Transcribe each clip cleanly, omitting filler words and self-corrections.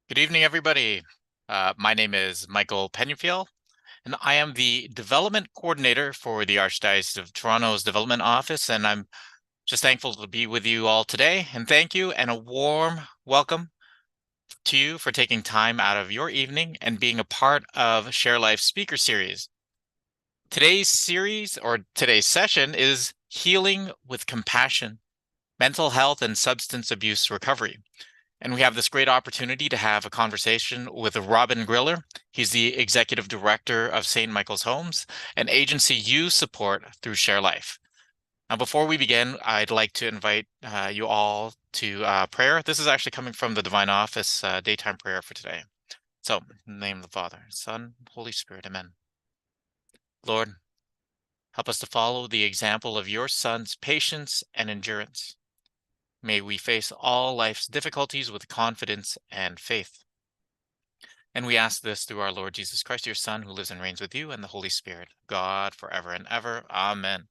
Good evening, everybody. My name is Michael Penfield, and I am the Development Coordinator for the Archdiocese of Toronto's Development Office, and I'm just thankful to be with you all today. And thank you, and a warm welcome to you for taking time out of your evening and being a part of Share Life Speaker Series. Today's session is Healing with Compassion, Mental Health and Substance Abuse Recovery. And we have this great opportunity to have a conversation with Robin Griller. He's the Executive Director of St. Michael's Homes, an agency you support through Share Life. Now, before we begin, I'd like to invite you all to prayer. This is actually coming from the Divine Office daytime prayer for today. So, in the name of the Father, Son, Holy Spirit, amen. Lord, help us to follow the example of your Son's patience and endurance. May we face all life's difficulties with confidence and faith. And we ask this through our Lord Jesus Christ, your Son, who lives and reigns with you and the Holy Spirit, God, forever and ever. Amen.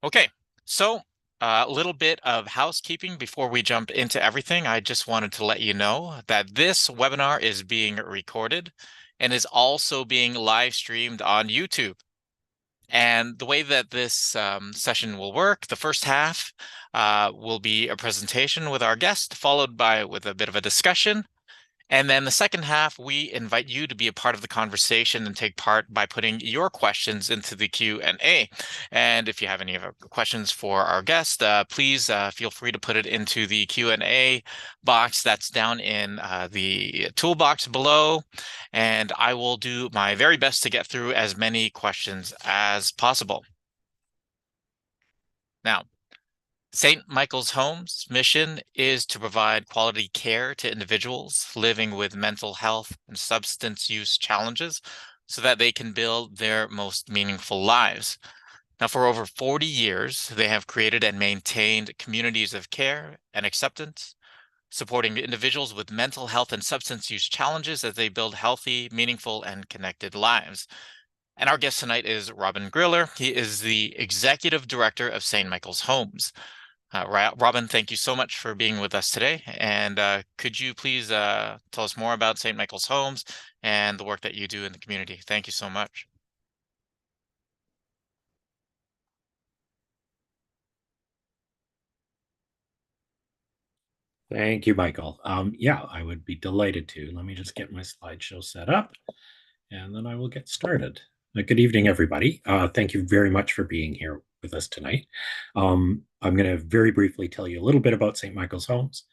Okay, so a little bit of housekeeping before we jump into everything. I just wanted to let you know that this webinar is being recorded and is also being live streamed on YouTube. And the way that this session will work, the first half will be a presentation with our guest, followed by with a bit of a discussion. And then the second half, we invite you to be a part of the conversation and take part by putting your questions into the Q&A. And if you have any questions for our guest, please feel free to put it into the Q&A box that's down in the toolbox below. And I will do my very best to get through as many questions as possible. Now, St. Michael's Homes' mission is to provide quality care to individuals living with mental health and substance use challenges so that they can build their most meaningful lives. Now, for over 40 years, they have created and maintained communities of care and acceptance, supporting individuals with mental health and substance use challenges as they build healthy, meaningful, and connected lives. And our guest tonight is Robin Griller. He is the Executive Director of St. Michael's Homes. Robin, thank you so much for being with us today. And could you please tell us more about St. Michael's Homes and the work that you do in the community? Thank you so much. Thank you, Michael. Yeah, I would be delighted to. Let me just get my slideshow set up, and then I will get started. Good evening, everybody. Thank you very much for being here with us tonight. I'm going to very briefly tell you a little bit about St. Michael's Homes,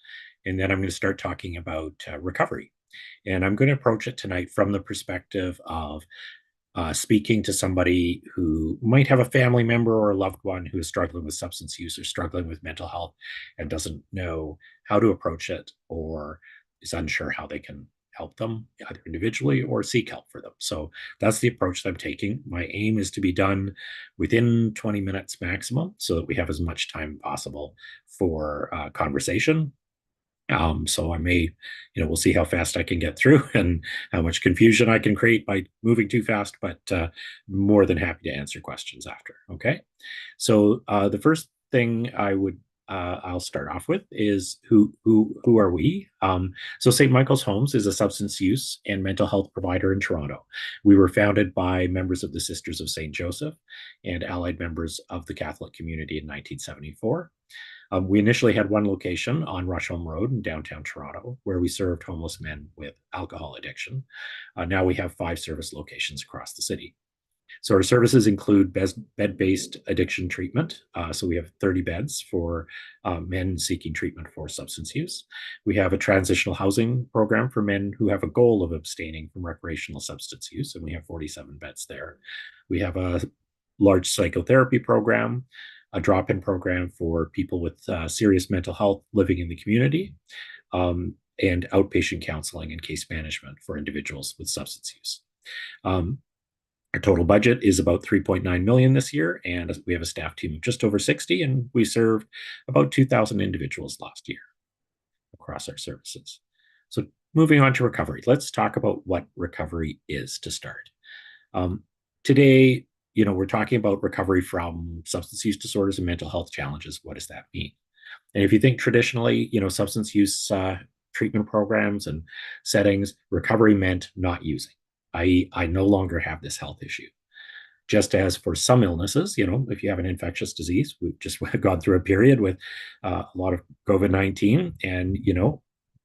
and then I'm going to start talking about recovery. And I'm going to approach it tonight from the perspective of speaking to somebody who might have a family member or a loved one who is struggling with substance use or struggling with mental health and doesn't know how to approach it or is unsure how they can help them either individually or seek help for them. So that's the approach that I'm taking. My aim is to be done within 20 minutes maximum so that we have as much time possible for conversation. So I may, we'll see how fast I can get through and how much confusion I can create by moving too fast, but more than happy to answer questions after. Okay. So the first thing I'll start off with is who are we? So St. Michael's Homes is a substance use and mental health provider in Toronto. We were founded by members of the Sisters of St. Joseph and allied members of the Catholic community in 1974. We initially had one location on Rusholme Road in downtown Toronto, where we served homeless men with alcohol addiction. Now we have 5 service locations across the city. So our services include bed-based addiction treatment. So we have 30 beds for men seeking treatment for substance use. We have a transitional housing program for men who have a goal of abstaining from recreational substance use, and we have 47 beds there. We have a large psychotherapy program, a drop-in program for people with serious mental health living in the community, and outpatient counseling and case management for individuals with substance use. Our total budget is about 3.9 million this year, and we have a staff team of just over 60, and we served about 2,000 individuals last year across our services. So moving on to recovery, let's talk about what recovery is to start. Today, we're talking about recovery from substance use disorders and mental health challenges. What does that mean? And if you think traditionally, substance use treatment programs and settings, recovery meant not using. I no longer have this health issue. Just as for some illnesses, if you have an infectious disease, we've just gone through a period with a lot of COVID-19, and,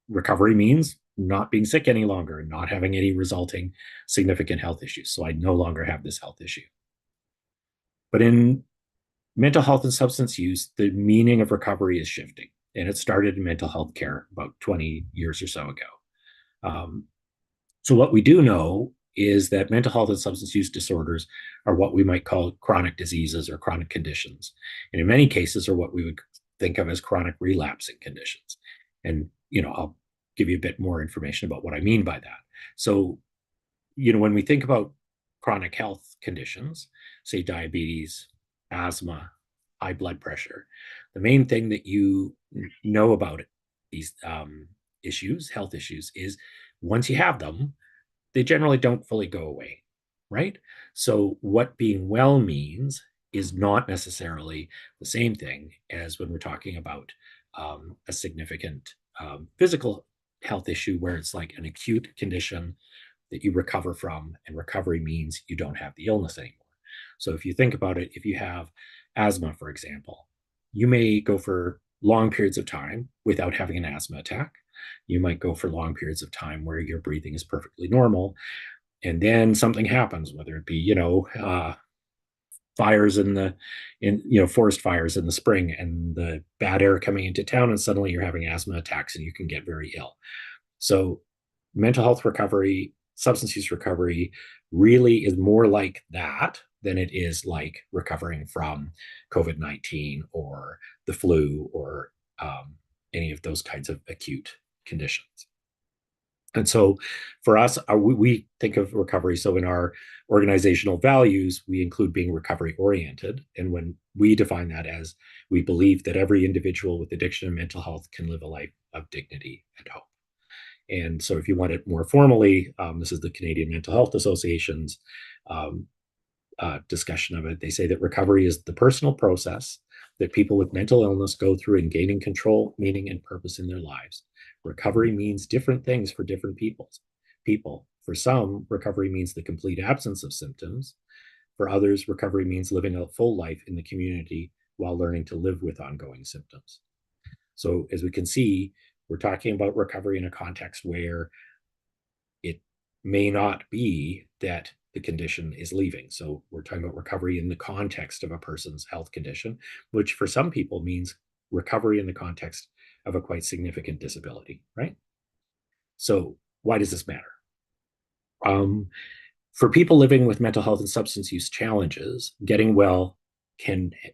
recovery means not being sick any longer and not having any resulting significant health issues. So I no longer have this health issue. But in mental health and substance use, the meaning of recovery is shifting. And it started in mental health care about 20 years or so ago. So what we do know is that mental health and substance use disorders are what we might call chronic diseases or chronic conditions. And in many cases are what we would think of as chronic relapsing conditions. And, I'll give you a bit more information about what I mean by that. So, when we think about chronic health conditions, say diabetes, asthma, high blood pressure, the main thing that you know about these issues, health issues, is once you have them, they generally don't fully go away, right? So what being well means is not necessarily the same thing as when we're talking about a significant physical health issue where it's like an acute condition that you recover from, and recovery means you don't have the illness anymore. So if you think about it, if you have asthma, for example, you may go for long periods of time without having an asthma attack. You might go for long periods of time where your breathing is perfectly normal. And then something happens, whether it be, fires forest fires in the spring and the bad air coming into town, and suddenly you're having asthma attacks and you can get very ill. So mental health recovery, substance use recovery really is more like that than it is like recovering from COVID-19 or the flu or any of those kinds of acute conditions. And so for us, we think of recovery. So in our organizational values, we include being recovery oriented. And when we define that as we believe that every individual with addiction and mental health can live a life of dignity and hope. And so if you want it more formally, this is the Canadian Mental Health Association's discussion of it. They say that recovery is the personal process that people with mental illness go through in gaining control, meaning, and purpose in their lives. Recovery means different things for different people. For some, recovery means the complete absence of symptoms. For others, recovery means living a full life in the community while learning to live with ongoing symptoms. So as we can see, we're talking about recovery in a context where it may not be that the condition is leaving. So we're talking about recovery in the context of a person's health condition, which for some people means recovery in the context of a quite significant disability, right? So why does this matter? For people living with mental health and substance use challenges, getting well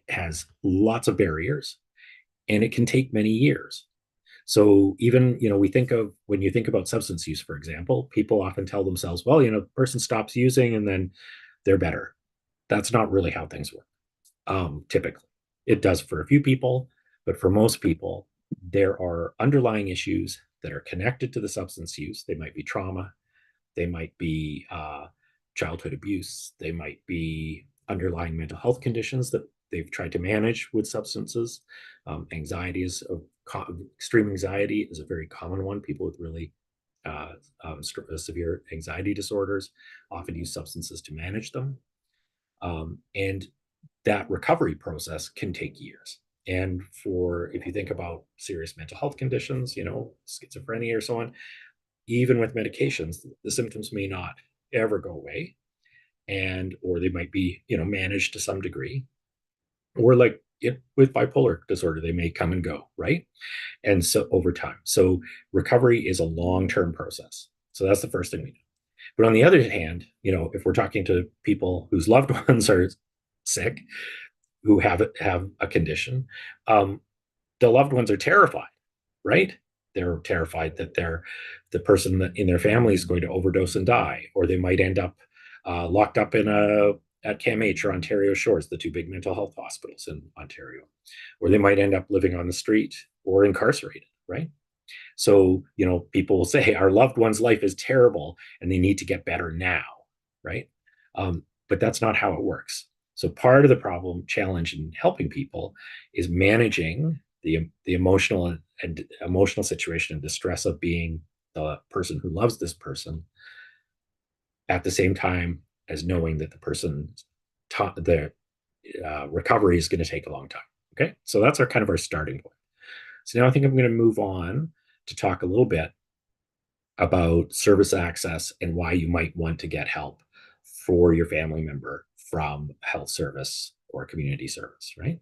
has lots of barriers, and it can take many years. So even, we think of, when you think about substance use, for example, people often tell themselves, well, the person stops using and then they're better. That's not really how things work. Typically, it does for a few people, but for most people, there are underlying issues that are connected to the substance use. They might be trauma. They might be childhood abuse. They might be underlying mental health conditions that they've tried to manage with substances. Anxiety is extreme anxiety is a very common one. People with really severe anxiety disorders often use substances to manage them. And that recovery process can take years. And if you think about serious mental health conditions, schizophrenia or so on, even with medications, the symptoms may not ever go away, or they might be, managed to some degree, or like with bipolar disorder, they may come and go, right? And so over time. So recovery is a long-term process. So that's the first thing we do. But on the other hand, if we're talking to people whose loved ones are sick, who have a condition, the loved ones are terrified, right? They're terrified that the person that in their family is going to overdose and die, or they might end up locked up at CAMH or Ontario Shores, the two big mental health hospitals in Ontario, or they might end up living on the street or incarcerated, right? So, people will say our loved one's life is terrible and they need to get better now, right? But that's not how it works. So part of the challenge in helping people is managing the emotional and emotional situation and distress of being the person who loves this person, at the same time as knowing that the the recovery is going to take a long time. Okay, so that's our kind of our starting point. So now I think I'm going to move on to talk a little bit about service access and why you might want to get help for your family member from health service or community service, right?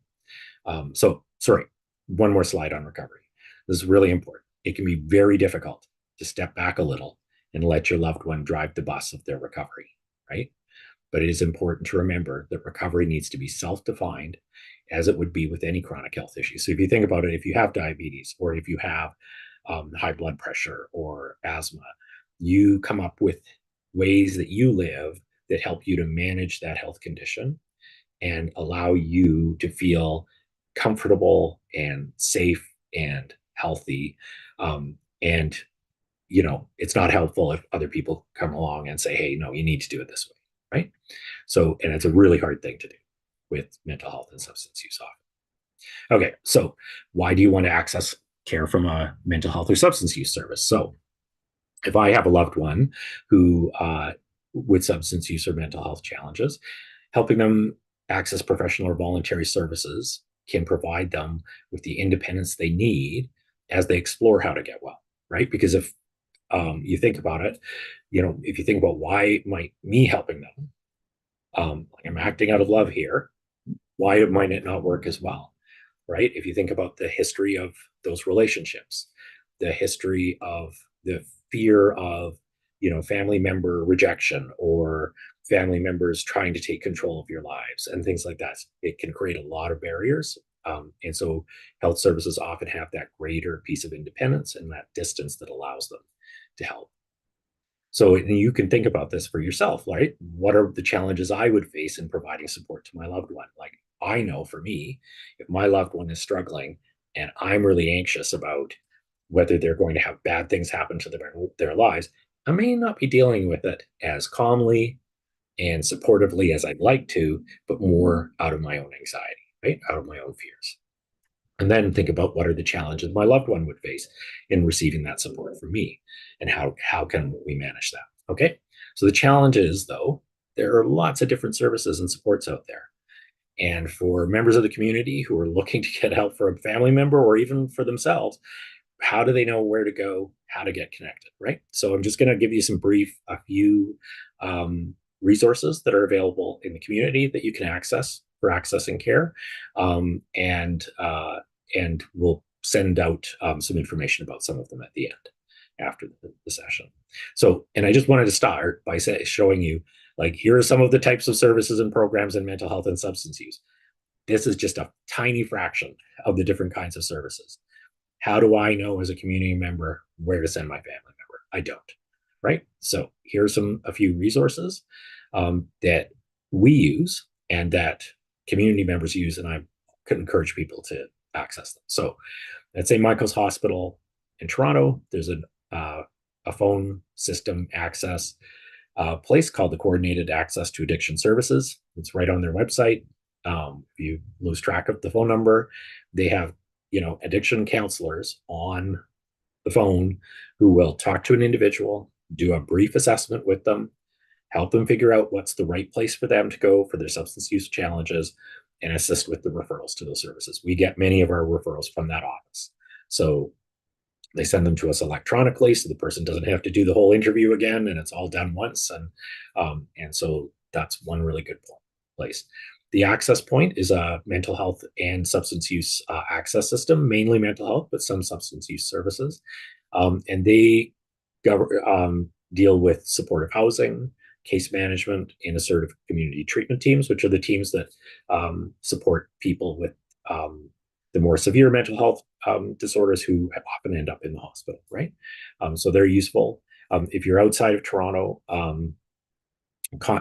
Sorry, one more slide on recovery. This is really important. It can be very difficult to step back a little and let your loved one drive the bus of their recovery, right? But it is important to remember that recovery needs to be self-defined as it would be with any chronic health issue. So if you think about it, if you have diabetes or if you have high blood pressure or asthma, you come up with ways that you live that help you to manage that health condition and allow you to feel comfortable and safe and healthy. And it's not helpful if other people come along and say, hey, no, you need to do it this way, right? So, and it's a really hard thing to do with mental health and substance use often. Okay, so why do you want to access care from a mental health or substance use service? So if I have a loved one who with substance use or mental health challenges, helping them access professional or voluntary services can provide them with the independence they need as they explore how to get well, right? Because if you think about it, if you think about why might me helping them, I'm acting out of love here, why might it not work as well, right? If you think about the history of those relationships, the history of the fear of, family member rejection or family members trying to take control of your lives and things like that, it can create a lot of barriers. And so health services often have that greater piece of independence and that distance that allows them to help. So you can think about this for yourself, right? What are the challenges I would face in providing support to my loved one? Like, I know for me, if my loved one is struggling and I'm really anxious about whether they're going to have bad things happen to their lives, I may not be dealing with it as calmly and supportively as I'd like to, but more out of my own anxiety, right? Out of my own fears. And then think about what are the challenges my loved one would face in receiving that support from me, and how can we manage that? Okay. So the challenge is, though, there are lots of different services and supports out there. And for members of the community who are looking to get help for a family member or even for themselves, how do they know where to go, how to get connected, right? So I'm just going to give you a few resources that are available in the community that you can access for accessing care. And we'll send out some information about some of them at the end after the session. So, and I just wanted to start by showing you, like, here are some of the types of services and programs in mental health and substance use. This is just a tiny fraction of the different kinds of services. How do I know as a community member where to send my family member? I don't, right? So here's a few resources that we use and that community members use, and I could encourage people to access them. So at St. Michael's Hospital in Toronto, there's a phone system access place called the Coordinated Access to Addiction Services. It's right on their website. If you lose track of the phone number, they have addiction counselors on the phone who will talk to an individual, do a brief assessment with them, help them figure out what's the right place for them to go for their substance use challenges, and assist with the referrals to those services. We get many of our referrals from that office. So they send them to us electronically, so the person doesn't have to do the whole interview again, and it's all done once. And so that's one really good place. The access point is a mental health and substance use access system, mainly mental health, but some substance use services. And they deal with supportive housing, case management, and assertive community treatment teams, which are the teams that support people with the more severe mental health disorders who often end up in the hospital, right? So they're useful. If you're outside of Toronto,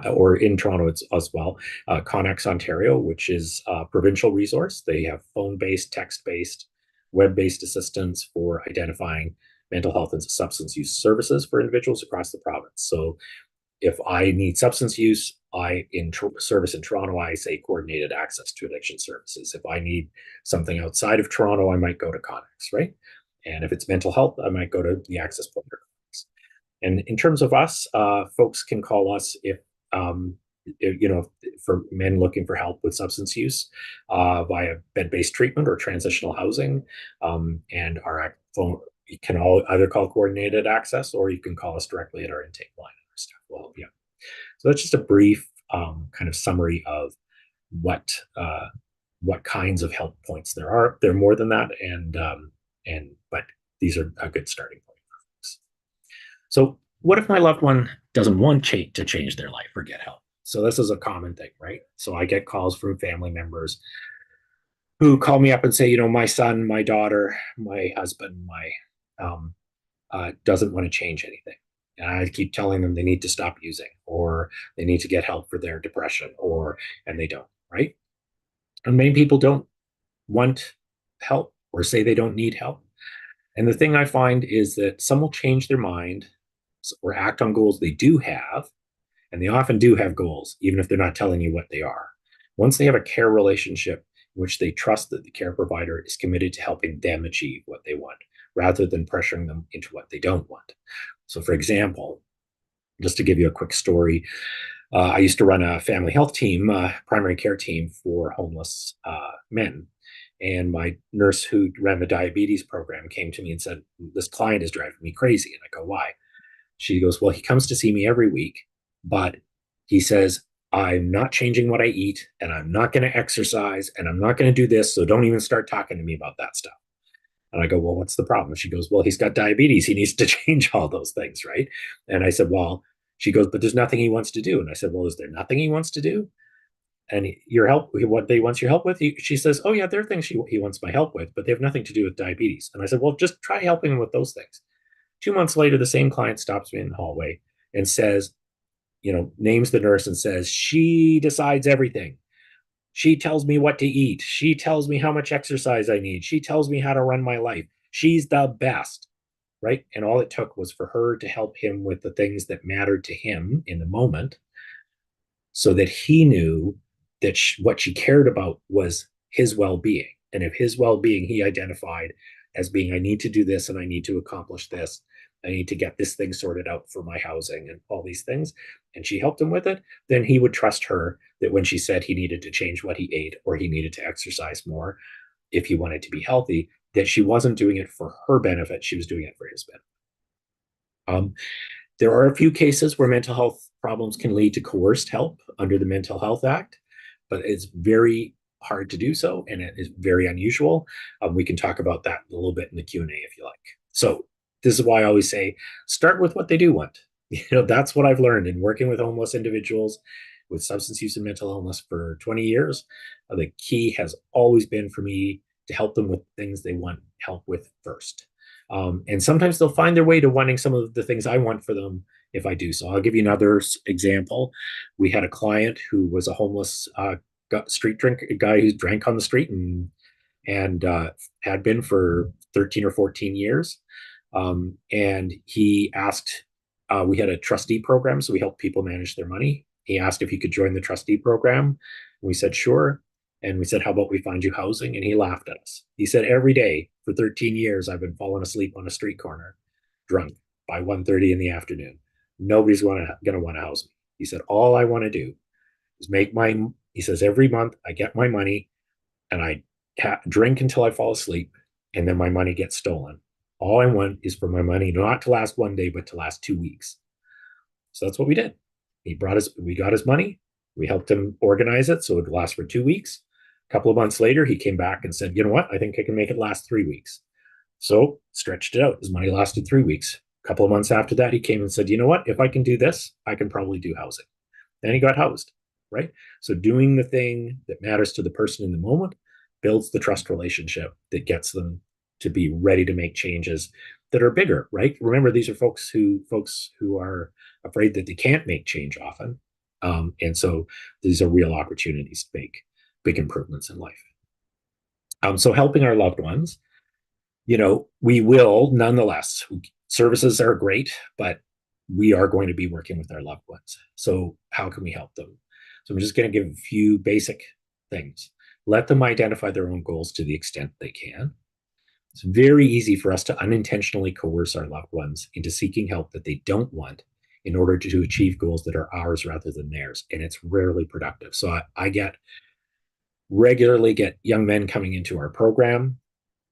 or in Toronto as well, Connex Ontario, which is a provincial resource. They have phone-based, text-based, web-based assistance for identifying mental health and substance use services for individuals across the province. So if I need substance use service in Toronto, I say coordinated access to addiction services. If I need something outside of Toronto, I might go to Connex, right? And if it's mental health, I might go to the Access Point. And in terms of us, folks can call us if for men looking for help with substance use via bed-based treatment or transitional housing. And our phone, you can either call coordinated access, or you can call us directly at our intake line. Our staff will help you. So that's just a brief kind of summary of what kinds of help points there are. There are more than that, but these are a good starting point for folks. So what if my loved one doesn't want to change their life or get help? So this is a common thing, right? So I get calls from family members who call me up and say, my son, my daughter, my husband, doesn't want to change anything. And I keep telling them they need to stop using, or they need to get help for their depression, and they don't, right? And many people don't want help or say they don't need help. And the thing I find is that some will change their mind or act on goals they do have, and they often do have goals, even if they're not telling you what they are. Once they have a care relationship in which they trust that the care provider is committed to helping them achieve what they want, rather than pressuring them into what they don't want. So, for example, just to give you a quick story, I used to run a family health team, primary care team for homeless men. And my nurse who ran the diabetes program came to me and said, "This client is driving me crazy." And I go, "Why?" She goes, "Well, he comes to see me every week, but he says, I'm not changing what I eat, and I'm not going to exercise, and I'm not going to do this. So don't even start talking to me about that stuff." And I go, "Well, what's the problem?" She goes, "Well, he's got diabetes. He needs to change all those things, right?" And I said, "Well," she goes, "but there's nothing he wants to do." And I said, "Well, is there nothing he wants to do? And your help, what they wants your help with?" She says, "Oh yeah, there are things he wants my help with, but they have nothing to do with diabetes." And I said, "Well, just try helping him with those things." 2 months later, the same client stops me in the hallway and says, names the nurse and says, "She decides everything. She tells me what to eat. She tells me how much exercise I need. She tells me how to run my life. She's the best." Right? And all it took was for her to help him with the things that mattered to him in the moment, so that he knew that what she cared about was his well-being. And if his well-being he identified as being, I need to do this and I need to accomplish this, I need to get this thing sorted out for my housing and all these things, and she helped him with it, then he would trust her that when she said he needed to change what he ate or he needed to exercise more if he wanted to be healthy, that she wasn't doing it for her benefit, she was doing it for his benefit. There are a few cases where mental health problems can lead to coerced help under the Mental Health Act, but it's very hard to do so, and it is very unusual. We can talk about that a little bit in the Q&A if you like. So this is why I always say, start with what they do want. That's what I've learned in working with homeless individuals with substance use and mental illness for 20 years. The key has always been for me to help them with things they want help with first. And sometimes they'll find their way to wanting some of the things I want for them if I do so. I'll give you another example. We had a client who was a homeless street drink guy who drank on the street and had been for 13 or 14 years. And he asked, we had a trustee program, so we helped people manage their money. He asked if he could join the trustee program. We said, sure. And we said, how about we find you housing? And he laughed at us. He said, every day for 13 years, I've been falling asleep on a street corner, drunk by 1:30 in the afternoon. Nobody's going to want to house me. He said, all I want to do is he says, every month I get my money and I drink until I fall asleep, and then my money gets stolen. All I want is for my money not to last one day, but to last 2 weeks. So that's what we did. We got his money. We helped him organize it so it would last for 2 weeks. A couple of months later, he came back and said, you know what? I think I can make it last 3 weeks. So stretched it out. His money lasted 3 weeks. A couple of months after that, he came and said, you know what? If I can do this, I can probably do housing. Then he got housed, right? So doing the thing that matters to the person in the moment builds the trust relationship that gets them to be ready to make changes that are bigger, right? Remember, these are folks who are afraid that they can't make change often. And so these are real opportunities to make big improvements in life. So helping our loved ones, we will nonetheless, services are great, but we are going to be working with our loved ones. So how can we help them? So I'm just going to give a few basic things. Let them identify their own goals to the extent they can. It's very easy for us to unintentionally coerce our loved ones into seeking help that they don't want in order to achieve goals that are ours rather than theirs. And it's rarely productive. So I regularly get young men coming into our program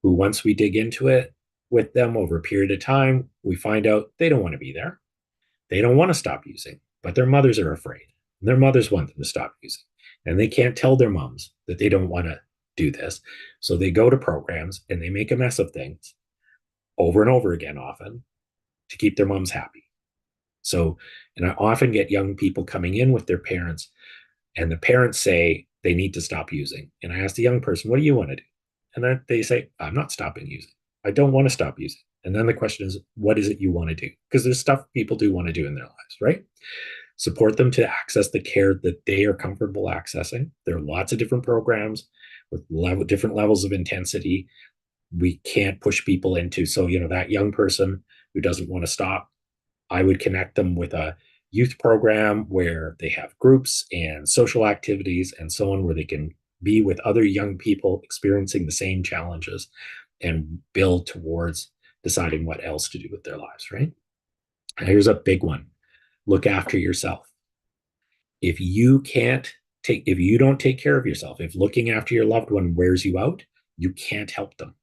who, once we dig into it with them over a period of time, we find out they don't want to be there. They don't want to stop using, but their mothers are afraid. Their mothers want them to stop using. And they can't tell their moms that they don't want to do this. So they go to programs and they make a mess of things over and over again, often to keep their moms happy. So, and I often get young people coming in with their parents, and the parents say they need to stop using. And I ask the young person, what do you want to do? And then they say, I'm not stopping using. I don't want to stop using. And then the question is, what is it you want to do? Because there's stuff people do want to do in their lives, right? Support them to access the care that they are comfortable accessing. There are lots of different programs with different levels of intensity. We can't push people into, so, that young person who doesn't want to stop, I would connect them with a youth program where they have groups and social activities and so on, where they can be with other young people experiencing the same challenges and build towards deciding what else to do with their lives, right? And here's a big one. Look after yourself. If you don't take care of yourself, if looking after your loved one wears you out, you can't help them.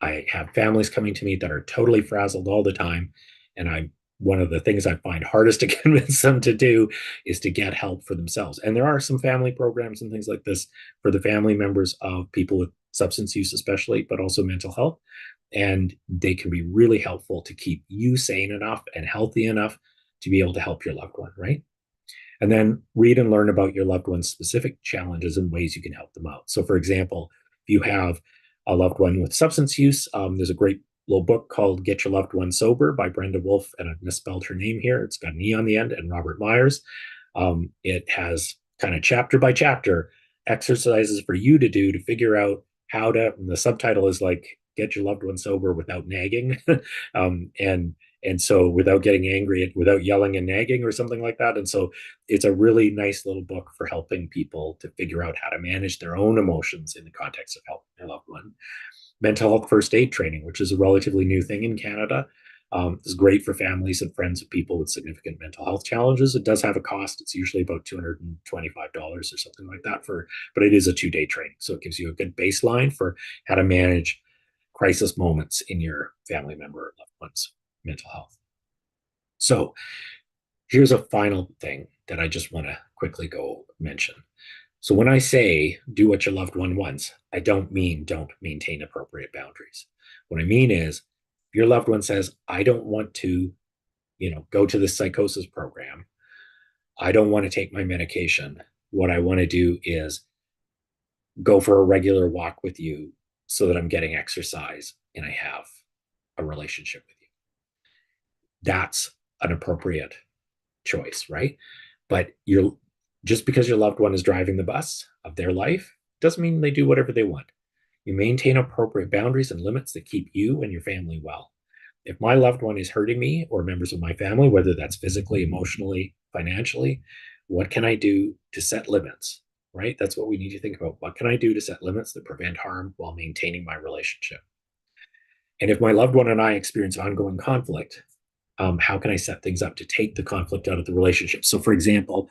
I have families coming to me that are totally frazzled all the time, and one of the things I find hardest to convince them to do is to get help for themselves. And there are some family programs and things like this for the family members of people with substance use, especially, but also mental health. And they can be really helpful to keep you sane enough and healthy enough to be able to help your loved one, right? And then read and learn about your loved one's specific challenges and ways you can help them out. So, for example, if you have a loved one with substance use, there's a great little book called Get Your Loved One Sober by Brenda Wolf, and I've misspelled her name here. It's got an E on the end, and Robert Myers. It has kind of chapter by chapter exercises for you to do to figure out how to, and the subtitle is like, get your loved one sober without nagging. And so without getting angry, without yelling and nagging or something like that. And so it's a really nice little book for helping people to figure out how to manage their own emotions in the context of helping their loved one. Mental health first aid training, which is a relatively new thing in Canada. Is great for families and friends of people with significant mental health challenges. It does have a cost. It's usually about $225 or something like that but it is a 2-day training. So it gives you a good baseline for how to manage crisis moments in your family member or loved one's mental health. So here's a final thing that I just want to quickly go mention. So when I say do what your loved one wants, I don't mean don't maintain appropriate boundaries. What I mean is, if your loved one says, I don't want to, go to this psychosis program, I don't want to take my medication, what I want to do is go for a regular walk with you so that I'm getting exercise and I have a relationship with you. That's an appropriate choice, right? But just because your loved one is driving the bus of their life doesn't mean they do whatever they want. You maintain appropriate boundaries and limits that keep you and your family well. If my loved one is hurting me or members of my family, whether that's physically, emotionally, financially, what can I do to set limits, right? That's what we need to think about. What can I do to set limits that prevent harm while maintaining my relationship? And if my loved one and I experience ongoing conflict, how can I set things up to take the conflict out of the relationship? So, for example,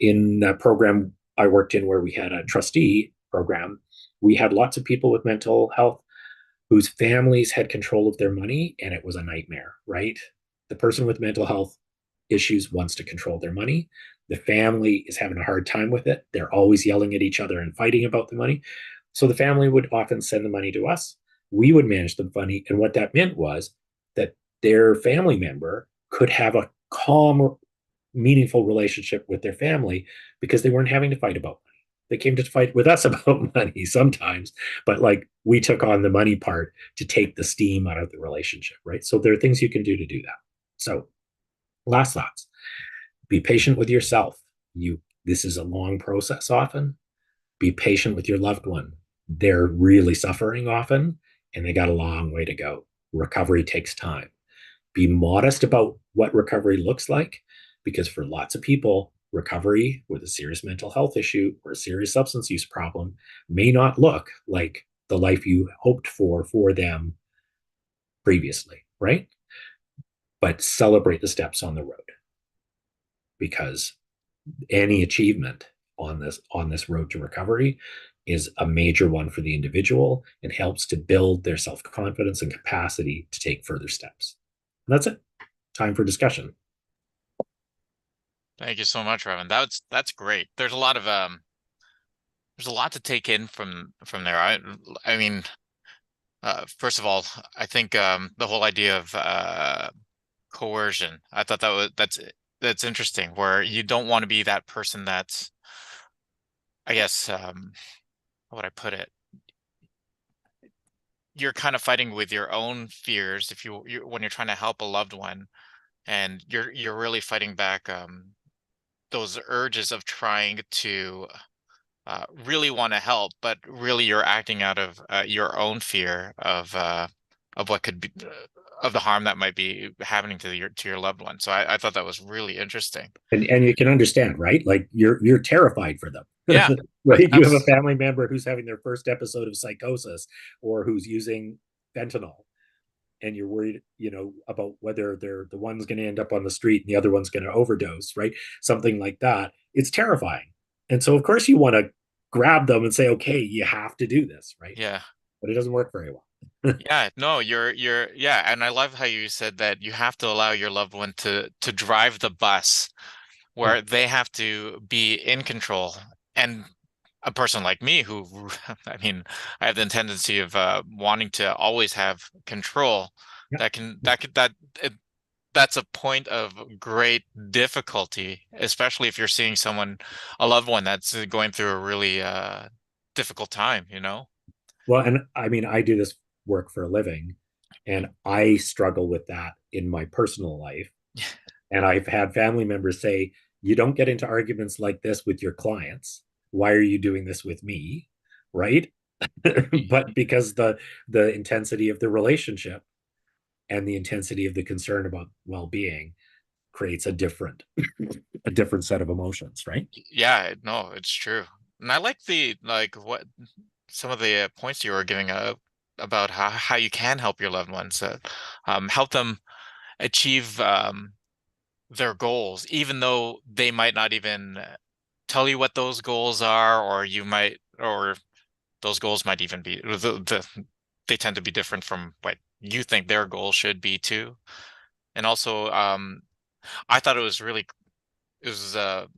in that program I worked in where we had a trustee program, we had lots of people with mental health whose families had control of their money, and it was a nightmare, right? The person with mental health issues wants to control their money. The family is having a hard time with it. They're always yelling at each other and fighting about the money. So the family would often send the money to us. We would manage the money. And what that meant was that their family member could have a calm, meaningful relationship with their family because they weren't having to fight about money. They came to fight with us about money sometimes, but like we took on the money part to take the steam out of the relationship, right? So there are things you can do to do that. So last thoughts, be patient with yourself. This is a long process often. Be patient with your loved one. They're really suffering often, and they got a long way to go. Recovery takes time. be modest about what recovery looks like, because for lots of people, recovery with a serious mental health issue or a serious substance use problem may not look like the life you hoped for them previously, right? But celebrate the steps on the road, because any achievement on this road to recovery is a major one for the individual. It helps to build their self-confidence and capacity to take further steps. And that's it. Time for discussion. Thank you so much, Revan. That's great. There's a lot to take in from there. I mean, first of all, I think the whole idea of coercion. I thought that's interesting, where you don't want to be that person that's, I guess, how would I put it? You're kind of fighting with your own fears if you when you're trying to help a loved one, and you're really fighting back those urges of trying to really want to help, but really you're acting out of your own fear of what could be of the harm that might be happening to your loved one. So I thought that was really interesting. And you can understand, right? Like you're terrified for them. Yeah, Right? You have a abs family member who's having their first episode of psychosis or who's using fentanyl, and you're worried, about whether they're the one's going to end up on the street and the other one's going to overdose, right? Something like that. It's terrifying. And so of course you want to grab them and say, okay, you have to do this, right? yeah. But it doesn't work very well. Yeah, no, yeah, and I love how you said that you have to allow your loved one to drive the bus, Yeah. where they have to be in control. And a person like me who, I mean, I have the tendency of wanting to always have control. Yeah. That that's a point of great difficulty, especially if you're seeing someone, a loved one that's going through a really difficult time, you know? Well, and I mean, I do this work for a living, and I struggle with that in my personal life. And I've had family members say, you don't get into arguments like this with your clients. Why are you doing this with me? Right. But because the intensity of the relationship and the intensity of the concern about well-being creates a different set of emotions, right? Yeah, no, it's true. And I like the like what some of the points you were giving about how you can help your loved ones, help them achieve their goals, even though they might not even tell you what those goals are, or or those goals might even be they tend to be different from what you think their goal should be too. And also, I thought it was a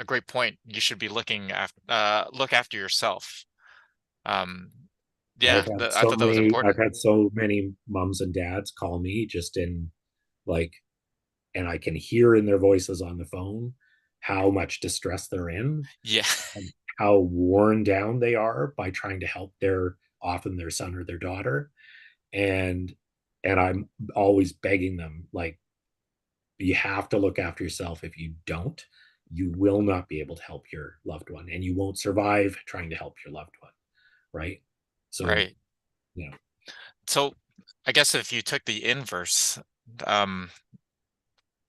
great point. You should be look after yourself. Um, yeah, I thought that was I've important. had so many moms and dads call me just in like, and I can hear in their voices on the phone how much distress they're in Yeah, and how worn down they are by trying to help often their son or their daughter. And I'm always begging them, like, you have to look after yourself. If you don't, you will not be able to help your loved one, and you won't survive trying to help your loved one, right? So, right. you know, So I guess if you took the inverse, um,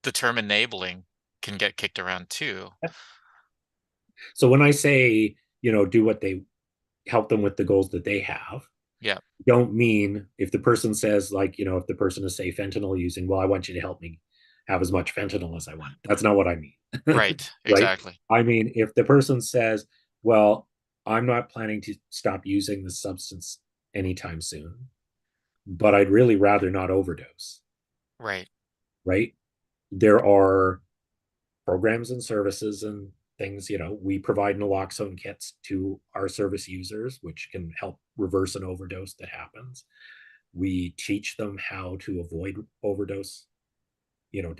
the term enabling can get kicked around too. so when I say, do what they help them with the goals that they have, Yeah, don't mean if the person says, like, if the person is, say, fentanyl using, well, I want you to help me have as much fentanyl as I want. That's not what I mean. right, Right? exactly. I mean, if the person says, well, I'm not planning to stop using the substance anytime soon, but I'd really rather not overdose, Right, right? There are programs and services and things, we provide naloxone kits to our service users, which can help reverse an overdose that happens. We teach them how to avoid overdose,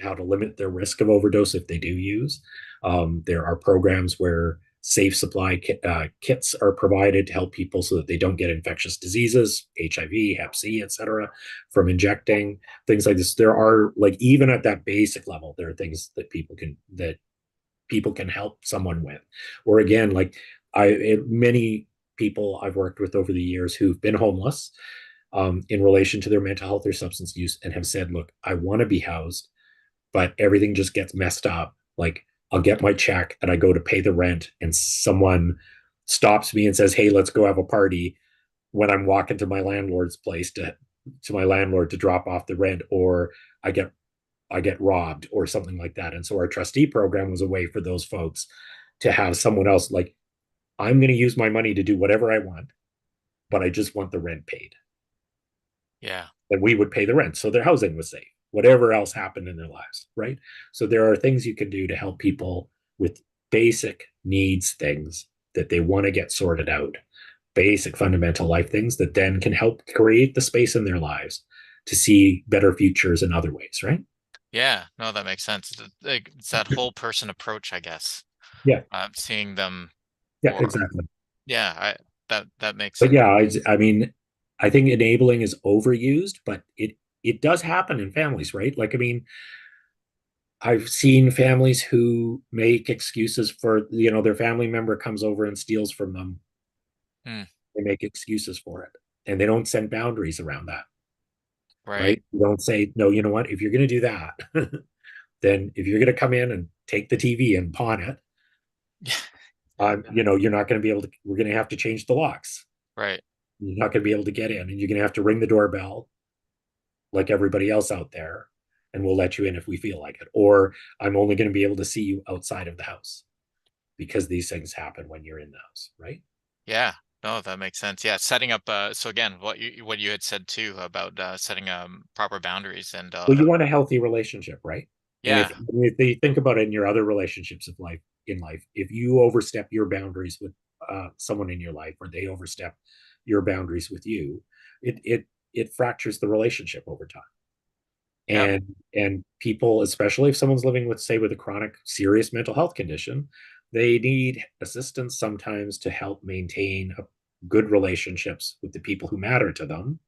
how to limit their risk of overdose if they do use. There are programs where safe supply kits are provided to help people so that they don't get infectious diseases, HIV, Hep C, etc., from injecting things like this. There are, like, even at that basic level, there are things that people can help someone with. Or again, like many people I've worked with over the years who've been homeless, in relation to their mental health or substance use and have said, look, I want to be housed, but everything just gets messed up. Like I'll get my check and I go to pay the rent and someone stops me and says, hey, let's go have a party when I'm walking to my landlord's place to my landlord to drop off the rent, or I get I get robbed or something like that. And so our trustee program was a way for those folks to have someone else like, I'm going to use my money to do whatever I want, but I just want the rent paid. Yeah. And we would pay the rent. So their housing was safe, whatever else happened in their lives. Right. So there are things you can do to help people with basic needs things that they want to get sorted out, basic fundamental life things that then can help create the space in their lives to see better futures in other ways. Right. Yeah. No, that makes sense. It's that whole person approach, I guess. Yeah. Seeing them Yeah, for, exactly. yeah, that makes But sense. yeah, I mean, I think enabling is overused, but it does happen in families, right? Like, I mean, I've seen families who make excuses for, their family member comes over and steals from them. Hmm, They make excuses for it, and they don't set boundaries around that, right. right? You don't say, no, you know what? If you're going to do that, then if you're going to come in and take the TV and pawn it, you're not going to be able to. We're going to have to change the locks. Right. You're not going to be able to get in, and you're going to have to ring the doorbell like everybody else out there, and we'll let you in if we feel like it. Or I'm only going to be able to see you outside of the house because these things happen when you're in the house, right? Yeah. No, that makes sense. Yeah. Setting up, so again, what you had said too about setting proper boundaries and Well, you want a healthy relationship, right? And if, yeah. if you think about it in your other relationships of life in life, if you overstep your boundaries with someone in your life, or they overstep your boundaries with you, it fractures the relationship over time. Yep. And people, especially if someone's living with, say, with a chronic serious mental health condition, they need assistance sometimes to help maintain good relationships with the people who matter to them,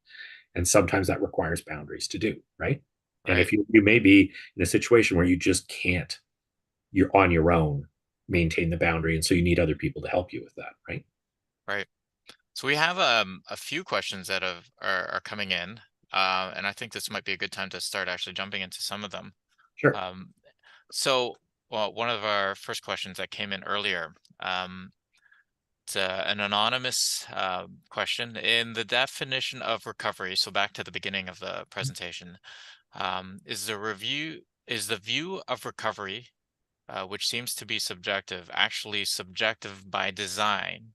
and sometimes that requires boundaries to do, right? And Right. if you may be in a situation where you just can't, you're on your own, maintain the boundary, and so you need other people to help you with that, right? Right. So we have a few questions that are coming in, and I think this might be a good time to start actually jumping into some of them. Sure. Um, so, well, one of our first questions that came in earlier, it's an anonymous question. In the definition of recovery, so back to the beginning of the presentation, is the view of recovery, which seems to be subjective, actually subjective by design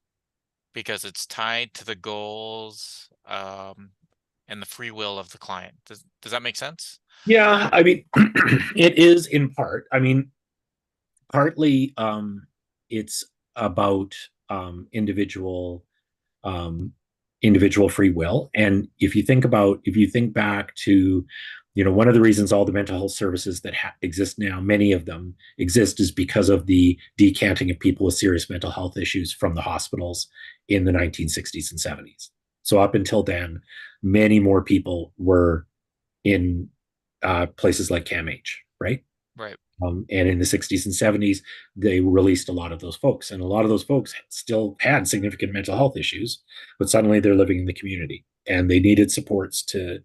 because it's tied to the goals and the free will of the client. Does that make sense? Yeah, I mean, it is in part. I mean, partly it's about individual um, individual free will. And if you think back to, one of the reasons all the mental health services that exist now, many of them exist, is because of the decanting of people with serious mental health issues from the hospitals in the 1960s and 70s. So up until then, many more people were in places like CAMH, right? Right. And in the 60s and 70s, they released a lot of those folks. And a lot of those folks still had significant mental health issues, but suddenly they're living in the community and they needed supports to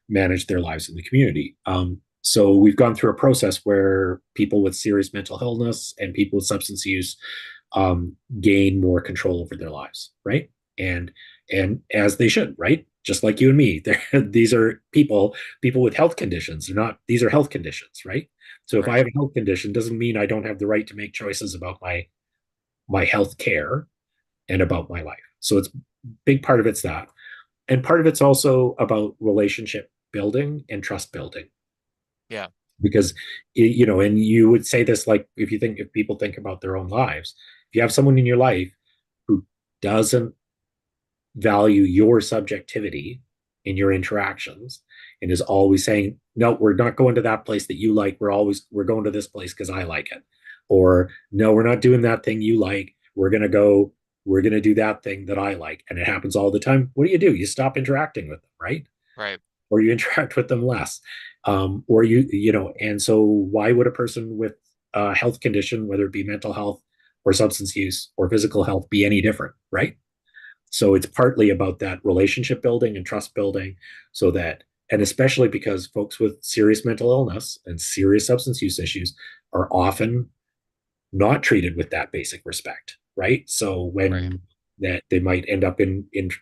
manage their lives in the community. So we've gone through a process where people with serious mental illness and people with substance use gain more control over their lives, right? And and as they should, right? Just like you and me, these are people with health conditions. They're not; these are health conditions, right? So if I Right. have a health condition, doesn't mean I don't have the right to make choices about my health care and about my life. So it's big part of it's that, and part of it's also about relationship building and trust building, Yeah. because and you would say this, like, if people think about their own lives, if you have someone in your life who doesn't value your subjectivity in your interactions and is always saying, no, we're not going to that place that you like, we're going to this place because I like it, or no, we're not doing that thing you like, we're going to do that thing that I like, and it happens all the time. What do? You stop interacting with them, right? Right. Or you interact with them less. Or and so why would a person with a health condition, whether it be mental health or substance use or physical health, be any different, right? So it's partly about that relationship building and trust building, so that, and especially because folks with serious mental illness and serious substance use issues are often not treated with that basic respect, right? So Right. when that they might end up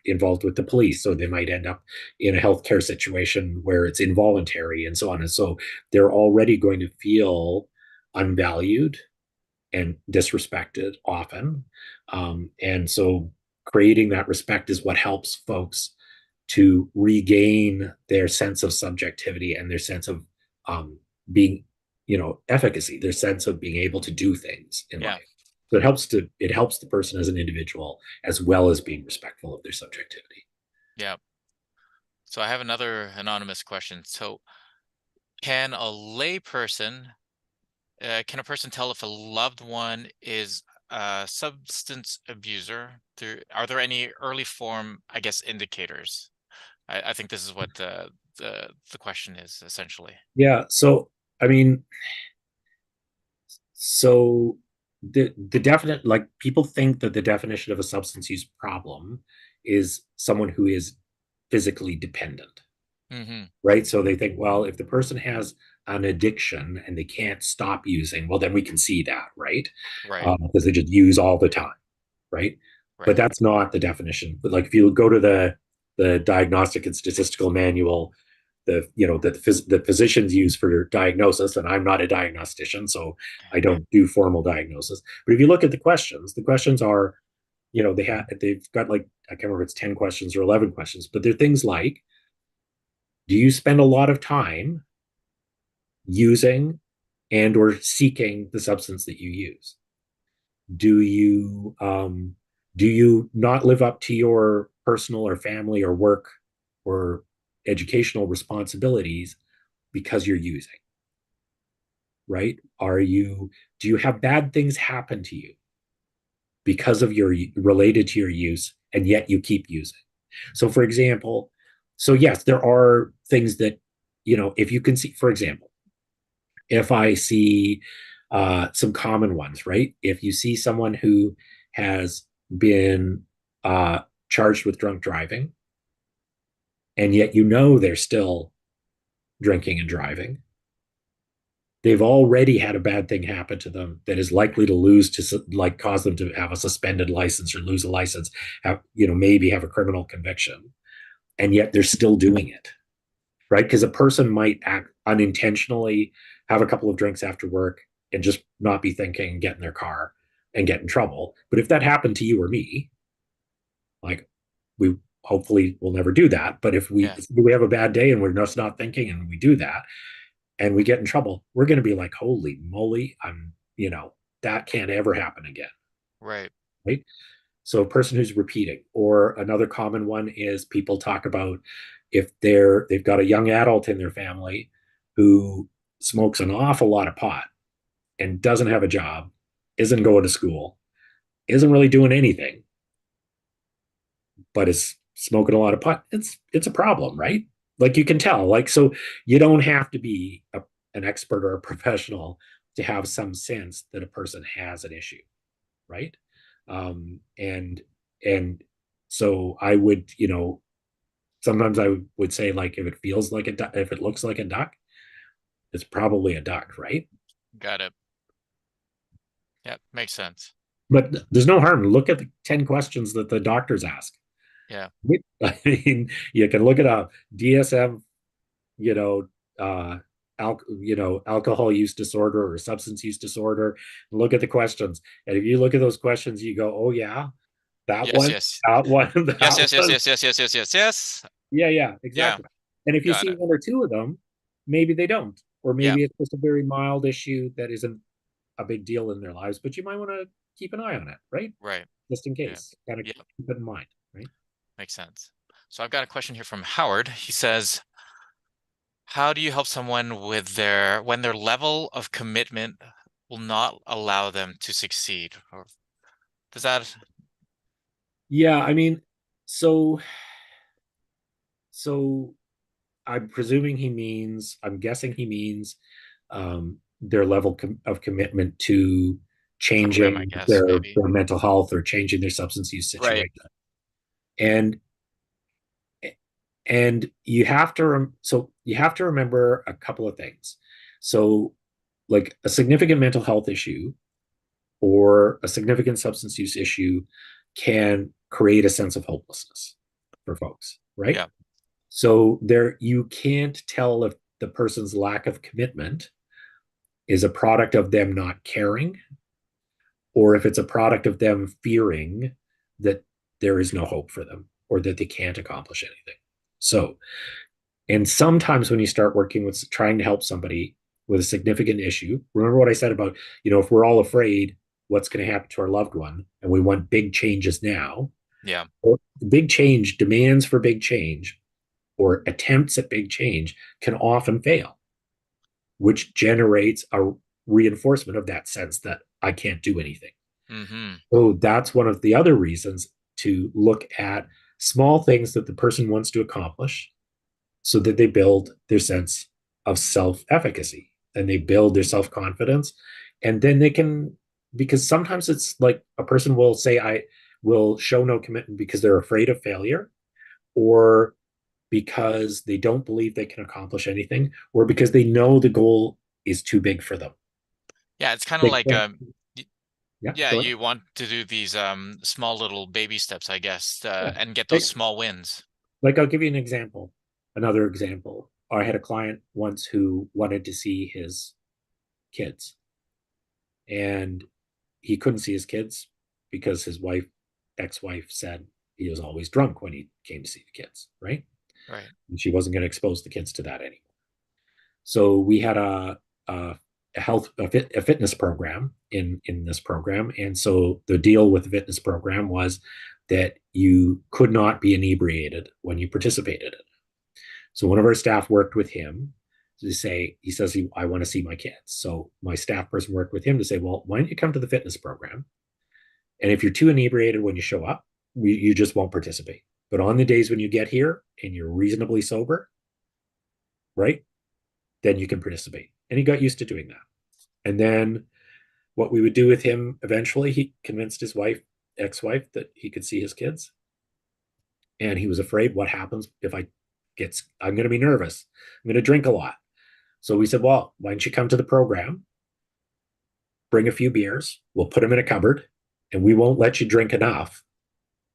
involved with the police, so they might end up in a healthcare situation where it's involuntary and so on. And so they're already going to feel unvalued and disrespected often. And so creating that respect is what helps folks to regain their sense of subjectivity and their sense of being, efficacy, their sense of being able to do things in Yeah. life. So it helps the person as an individual as well as being respectful of their subjectivity. Yeah. So I have another anonymous question. So can a layperson, can a person tell if a loved one is a substance abuser? Are there any early form, I guess, indicators? I think this is what the question is essentially. Yeah. So I mean, so the definite, like, people think that the definition of a substance use problem is someone who is physically dependent, Mm-hmm. right? So they think, well, if the person has an addiction and they can't stop using, well, then we can see that, right? Right. Because they just use all the time, right? But Right. that's not the definition. But like, if you go to the Diagnostic and Statistical Manual, the physicians use for diagnosis, and I'm not a diagnostician, so I don't do formal diagnosis. But if you look at the questions are, they've got, like, I can't remember if it's 10 questions or 11 questions, but they're things like, do you spend a lot of time using and or seeking the substance that you use? Do you not live up to your personal or family or work or educational responsibilities because you're using? Right? Do you have bad things happen to you because of your related to your use, and yet you keep using? So for example, so yes, there are things that, if you can see, for example, if I see some common ones, right? If you see someone who has been charged with drunk driving, and yet they're still drinking and driving, they've already had a bad thing happen to them that is likely to like, cause them to have a suspended license or lose a license, maybe have a criminal conviction, and yet they're still doing it, right? Because a person might act unintentionally, have a couple of drinks after work, and just not be thinking, get in their car and get in trouble. But if that happened to you or me, like, we hopefully will never do that. But Yeah. if we have a bad day and we're just not thinking and we do that and we get in trouble, we're going to be like, holy moly, that can't ever happen again. Right. Right. So a person who's repeating, or another common one is people talk about if they've got a young adult in their family who smokes an awful lot of pot and doesn't have a job, isn't going to school, isn't really doing anything, but is smoking a lot of pot. It's a problem, right? Like, you can tell. Like, so you don't have to be an expert or a professional to have some sense that a person has an issue, right? And so I would, sometimes I would say, like, if it feels like if it looks like a duck, it's probably a duck, right? Got it. Yeah. Makes sense. But there's no harm. Look at the 10 questions that the doctors ask. Yeah. I mean, you can look it up. DSM, you know, uh, alcohol use disorder or substance use disorder. Look at the questions, and if you look at those questions, you go, "Oh yeah, that Yes. one, Yes. that one, Yes. that Yes. Yes. one." Yes. Yes. Yes. Yes. Yes. Yes. Yeah, yeah, Yeah. exactly. And if you Got see it. one or two of them, maybe they don't, or Yeah. maybe it's just a very mild issue that isn't a big deal in their lives. But you might want to keep an eye on it, right? Right. Just in Yeah. case. Kind of Yeah. keep it in mind, right? Makes sense. So I've got a question here from Howard. He says, how do you help someone with when their level of commitment will not allow them to succeed? Or does that, Yeah, I mean, so so I'm guessing he means their level of commitment to for them, I changing guess, their maybe. mental health or changing their substance use Right. situation. And and you have to so you have to remember a couple of things. So like a significant mental health issue or a significant substance use issue can create a sense of hopelessness for folks, right? Yeah. So there you can't tell if the person's lack of commitment is a product of them not caring or if it's a product of them fearing that there is no hope for them or that they can't accomplish anything. So, and sometimes when you start working with trying to help somebody with a significant issue, remember what I said about, if we're all afraid what's going to happen to our loved one and we want big changes now, Yeah. or big change demands for big change or attempts at big change can often fail, which generates a reinforcement of that sense that I can't do anything. Mm-hmm. So that's one of the other reasons to look at small things that the person wants to accomplish so that they build their sense of self-efficacy and they build their self-confidence. And then they can, because sometimes it's like a person will say, I will show no commitment because they're afraid of failure or because they don't believe they can accomplish anything or because they know the goal is too big for them. Yeah, it's kind of They like can't. Yeah, yeah, go ahead. you want to do these small little baby steps, I guess, Yeah. and get those Like, small wins. like I'll give you an example. Another example. I had a client once who wanted to see his kids, and he couldn't see his kids because his ex-wife, said he was always drunk when he came to see the kids, right? Right. And she wasn't going to expose the kids to that anymore. So we had a fitness program in this program, and so the deal with the fitness program was that you could not be inebriated when you participated in it. So one of our staff worked with him to say, he says, I want to see my kids. So my staff person worked with him to say, well, why don't you come to the fitness program? And if you're too inebriated when you show up, you just won't participate. But on the days when you get here and you're reasonably sober, right, then you can participate. And he got used to doing that. And then what we would do with him eventually, he convinced his ex-wife, that he could see his kids. And he was afraid, what happens if I'm going to be nervous. I'm going to drink a lot. So we said, well, why don't you come to the program, bring a few beers, we'll put them in a cupboard, and we won't let you drink enough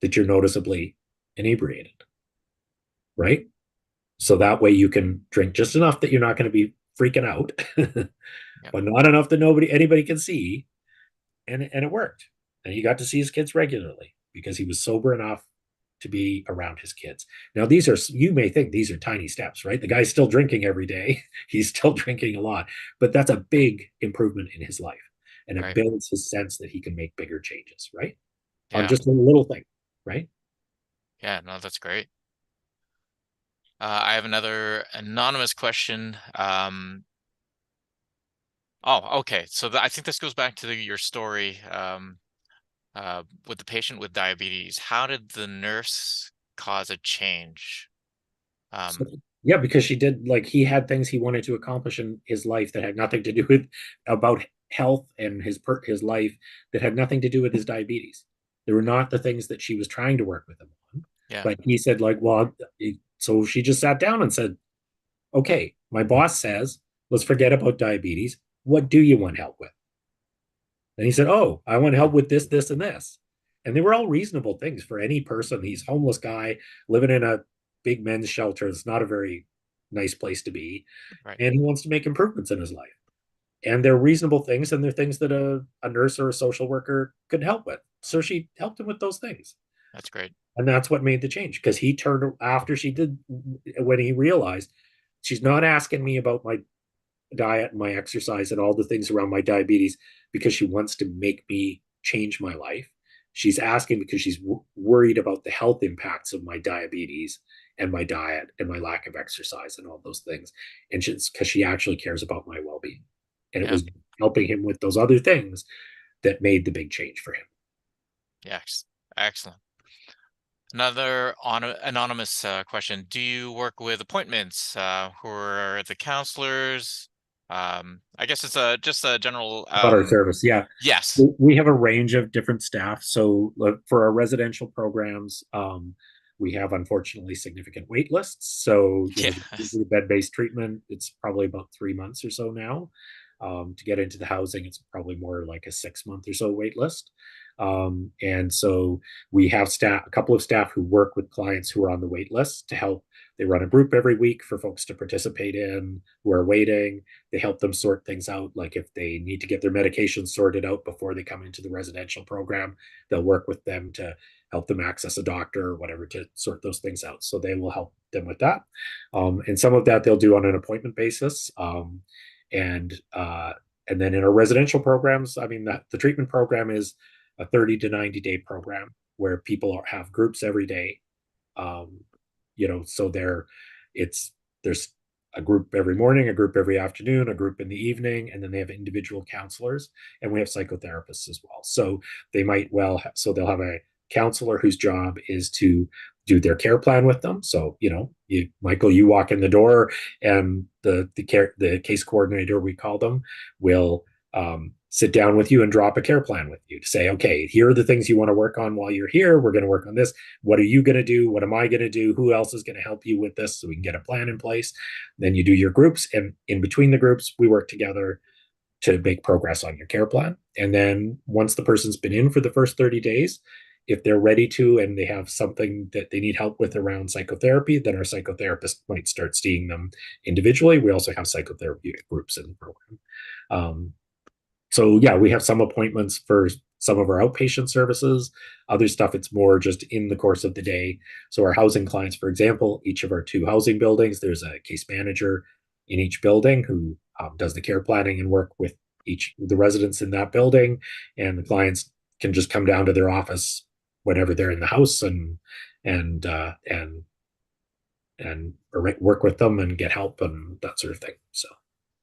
that you're noticeably inebriated. Right? So that way you can drink just enough that you're not going to be freaking out, Yeah. but not enough that anybody can see. And it worked. And he got to see his kids regularly because he was sober enough to be around his kids. Now, you may think these are tiny steps, right? The guy's still drinking every day. He's still drinking a lot, but that's a big improvement in his life. And it Right. builds his sense that he can make bigger changes, right? On Yeah. just a little thing, right? Yeah. No, that's great. I have another anonymous question. Oh, okay. So I think this goes back to your story with the patient with diabetes. How did the nurse cause a change? So, Um, yeah, because he had things he wanted to accomplish in his life that had nothing to do with about health and his life, that had nothing to do with his diabetes. They were not the things that she was trying to work with him on. yeah. But he said, like, well, so she just sat down and said, okay, my boss says, let's forget about diabetes. What do you want help with? And he said, oh, I want help with this, this, and this. And they were all reasonable things for any person. He's a homeless guy living in a big men's shelter. It's not a very nice place to be. Right. And he wants to make improvements in his life. And they're reasonable things, and they're things that a nurse or a social worker could help with. So she helped him with those things. That's great. And that's what made the change, because he turned after she did, when he realized she's not asking me about my diet and my exercise and all the things around my diabetes because she wants to make me change my life. She's asking because she's worried about the health impacts of my diabetes and my diet and my lack of exercise and all those things. And she's because she actually cares about my well-being. And it Yeah. was helping him with those other things that made the big change for him. Yes. Excellent. Another anonymous question. Do you work with appointments? Who are the counselors? I guess it's just a general. About our service, yeah. Yes. We have a range of different staff. So for our residential programs, we have unfortunately significant wait lists. So, Yeah. the bed-based treatment, it's probably about 3 months or so now. To get into the housing, it's probably more like a 6 month or so wait list. And so we have a couple of staff who work with clients who are on the wait list to help. They run a group every week for folks to participate in who are waiting. They help them sort things out, like if they need to get their medications sorted out before they come into the residential program, they'll work with them to help them access a doctor or whatever to sort those things out. So they will help them with that. And some of that they'll do on an appointment basis. And uh, and then in our residential programs, I mean, the treatment program is a 30 to 90-day program where people have groups every day. Um, so there's a group every morning, a group every afternoon, a group in the evening, and then they have individual counselors, and we have psychotherapists as well. So they'll have a counselor whose job is to do their care plan with them. So, Michael, you walk in the door, and the case coordinator, we call them, will sit down with you and drop a care plan with you to say, okay, here are the things you want to work on while you're here. We're going to work on this. What are you going to do? What am I going to do? Who else is going to help you with this? So we can get a plan in place. Then you do your groups, and in between the groups, we work together to make progress on your care plan. And then once the person's been in for the first 30 days, if they're ready to and they have something that they need help with around psychotherapy, then our psychotherapist might start seeing them individually. We also have psychotherapeutic groups in the program. So yeah, we have some appointments for some of our outpatient services. Other stuff, it's more just in the course of the day. So our housing clients, for example, each of our 2 housing buildings, there's a case manager in each building who does the care planning and work with each the residents in that building, and the clients can just come down to their office whenever they're in the house and work with them and get help and that sort of thing. So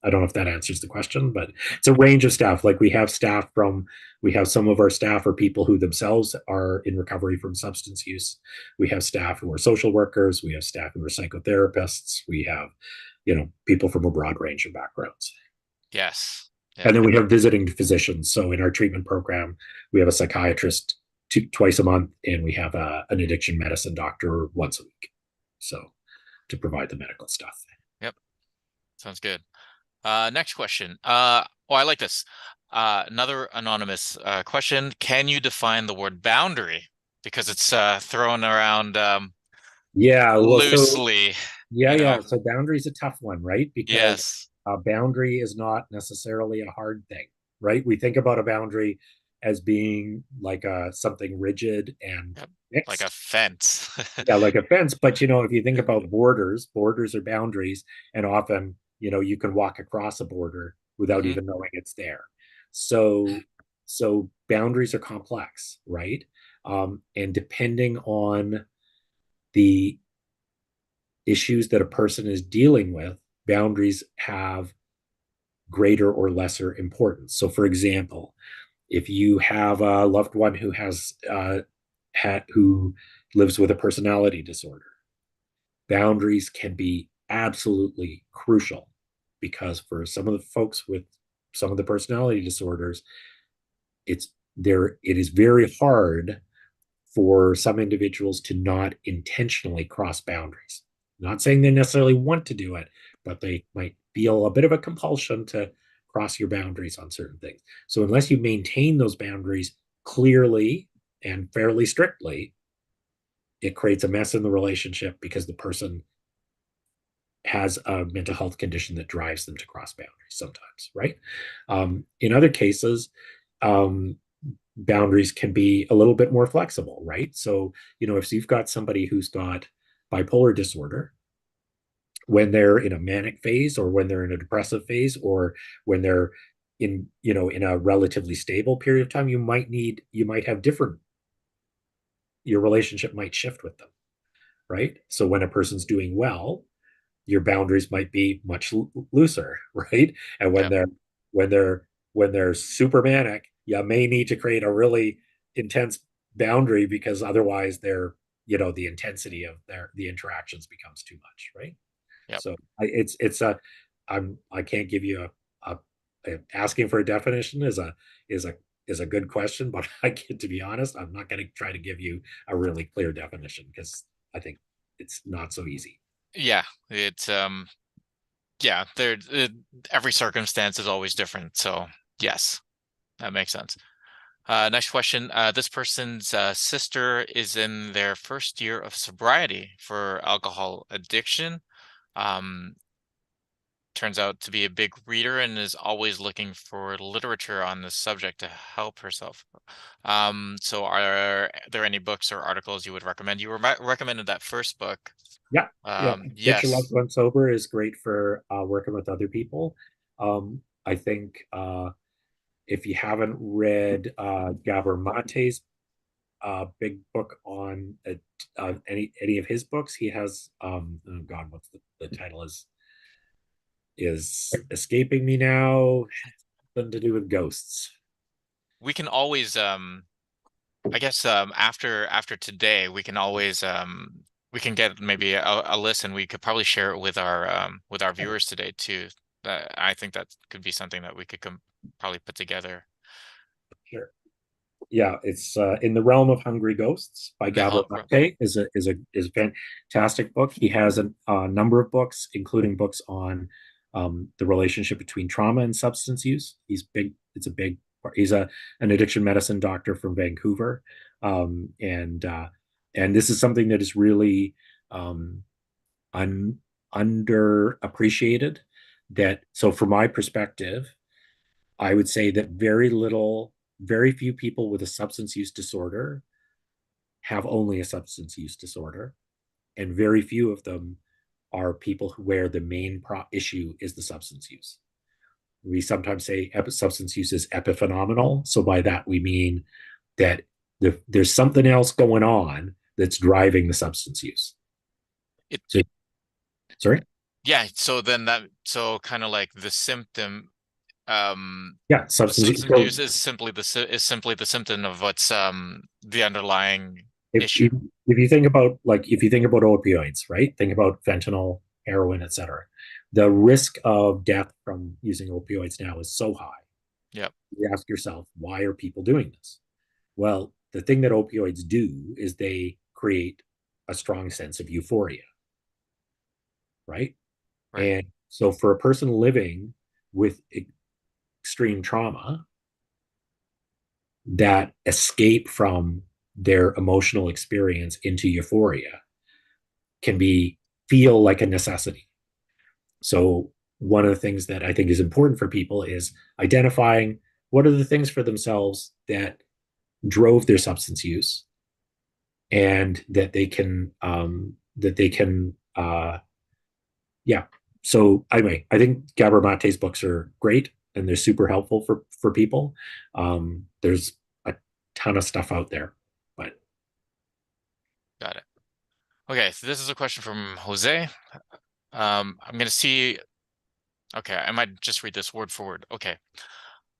I don't know if that answers the question, but it's a range of staff. Like we have some of our staff are people who themselves are in recovery from substance use. We have staff who are social workers. We have staff who are psychotherapists. We have, people from a broad range of backgrounds. Yes. Yeah. And then we have visiting physicians. So in our treatment program, we have a psychiatrist twice a month, and we have an addiction medicine doctor once a week. So to provide the medical stuff. Yep. Sounds good. Next question. I like this. Another anonymous question. Can you define the word boundary? Because it's thrown around Yeah, well, loosely. yeah. So boundary is a tough one, right? Because Yes. a boundary is not necessarily a hard thing, right? We think about a boundary as being like something rigid and Yep. Like a fixed. fence. Yeah, like a fence. But if you think about borders are boundaries, and often, you can walk across a border without Mhm. even knowing it's there. So boundaries are complex, right? And depending on the issues that a person is dealing with, boundaries have greater or lesser importance. So, for example, if you have a loved one who lives with a personality disorder, boundaries can be absolutely crucial, because for some of the folks with some of the personality disorders, it is very hard for some individuals to not intentionally cross boundaries. Not saying they necessarily want to do it, but they might feel a bit of a compulsion to cross your boundaries on certain things. So unless you maintain those boundaries clearly and fairly strictly, it creates a mess in the relationship, because the person has a mental health condition that drives them to cross boundaries sometimes, right? In other cases, um, boundaries can be a little bit more flexible, right? So, if you've got somebody who's got bipolar disorder, when they're in a manic phase, or when they're in a depressive phase, or when they're in a relatively stable period of time, you might have different, your relationship might shift with them, right? So when a person's doing well, your boundaries might be much looser, right? And when Yep. they're super manic, you may need to create a really intense boundary, because otherwise the intensity of the interactions becomes too much, right? Yep. So I can't give you asking for a definition is a good question, but to be honest, I'm not going to try to give you a really clear definition, because I think it's not so easy. Yeah, it's yeah, every circumstance is always different. So yes, that makes sense. Next question. This person's sister is in their first year of sobriety for alcohol addiction. Um, Turns out to be a big reader and is always looking for literature on this subject to help herself. So are there any books or articles you would recommend? You recommended that first book. Yeah, yeah. Get Your Loved Yes, One Sober is great for working with other people. I think if you haven't read Gabor Mate's big book on any of his books, he has oh God, what's the title is escaping me now. Something to do with ghosts. we can always I guess after today we can get maybe a list and we could probably share it with our viewers today too. I think that could be something that we could probably put together. Sure. Yeah, it's In the Realm of Hungry Ghosts by Gabor Oh, Mate is a fantastic book. He has a number of books, including books on the relationship between trauma and substance use. He's big. It's a big. He's an addiction medicine doctor from Vancouver, um, and uh, and this is something that is really um, un, underappreciated. That so, from my perspective, I would say that very few people with a substance use disorder have only a substance use disorder, and very few of them are people where the main issue is the substance use. We sometimes say substance use is epiphenomenal. So by that we mean that there's something else going on that's driving the substance use. it So, sorry. yeah. So kind of like the symptom. Yeah, The substance use. substance So use is simply the symptom of what's the underlying if, issue. if if you think about opioids, right? Think about fentanyl, heroin, etc. The risk of death from using opioids now is so high. Yep. You ask yourself, why are people doing this? Well, the thing that opioids do is they create a strong sense of euphoria, right? Right. And so for a person living with extreme trauma, that escape from their emotional experience into euphoria can be feel like a necessity. So one of the things that I think is important for people is identifying what are the things for themselves that drove their substance use and that they can yeah. So anyway, I think Gabor Mate's books are great and they're super helpful for people. There's a ton of stuff out there, but Got it. Okay, so this is a question from Jose. I'm gonna see. Okay, I might just read this word for word. Okay.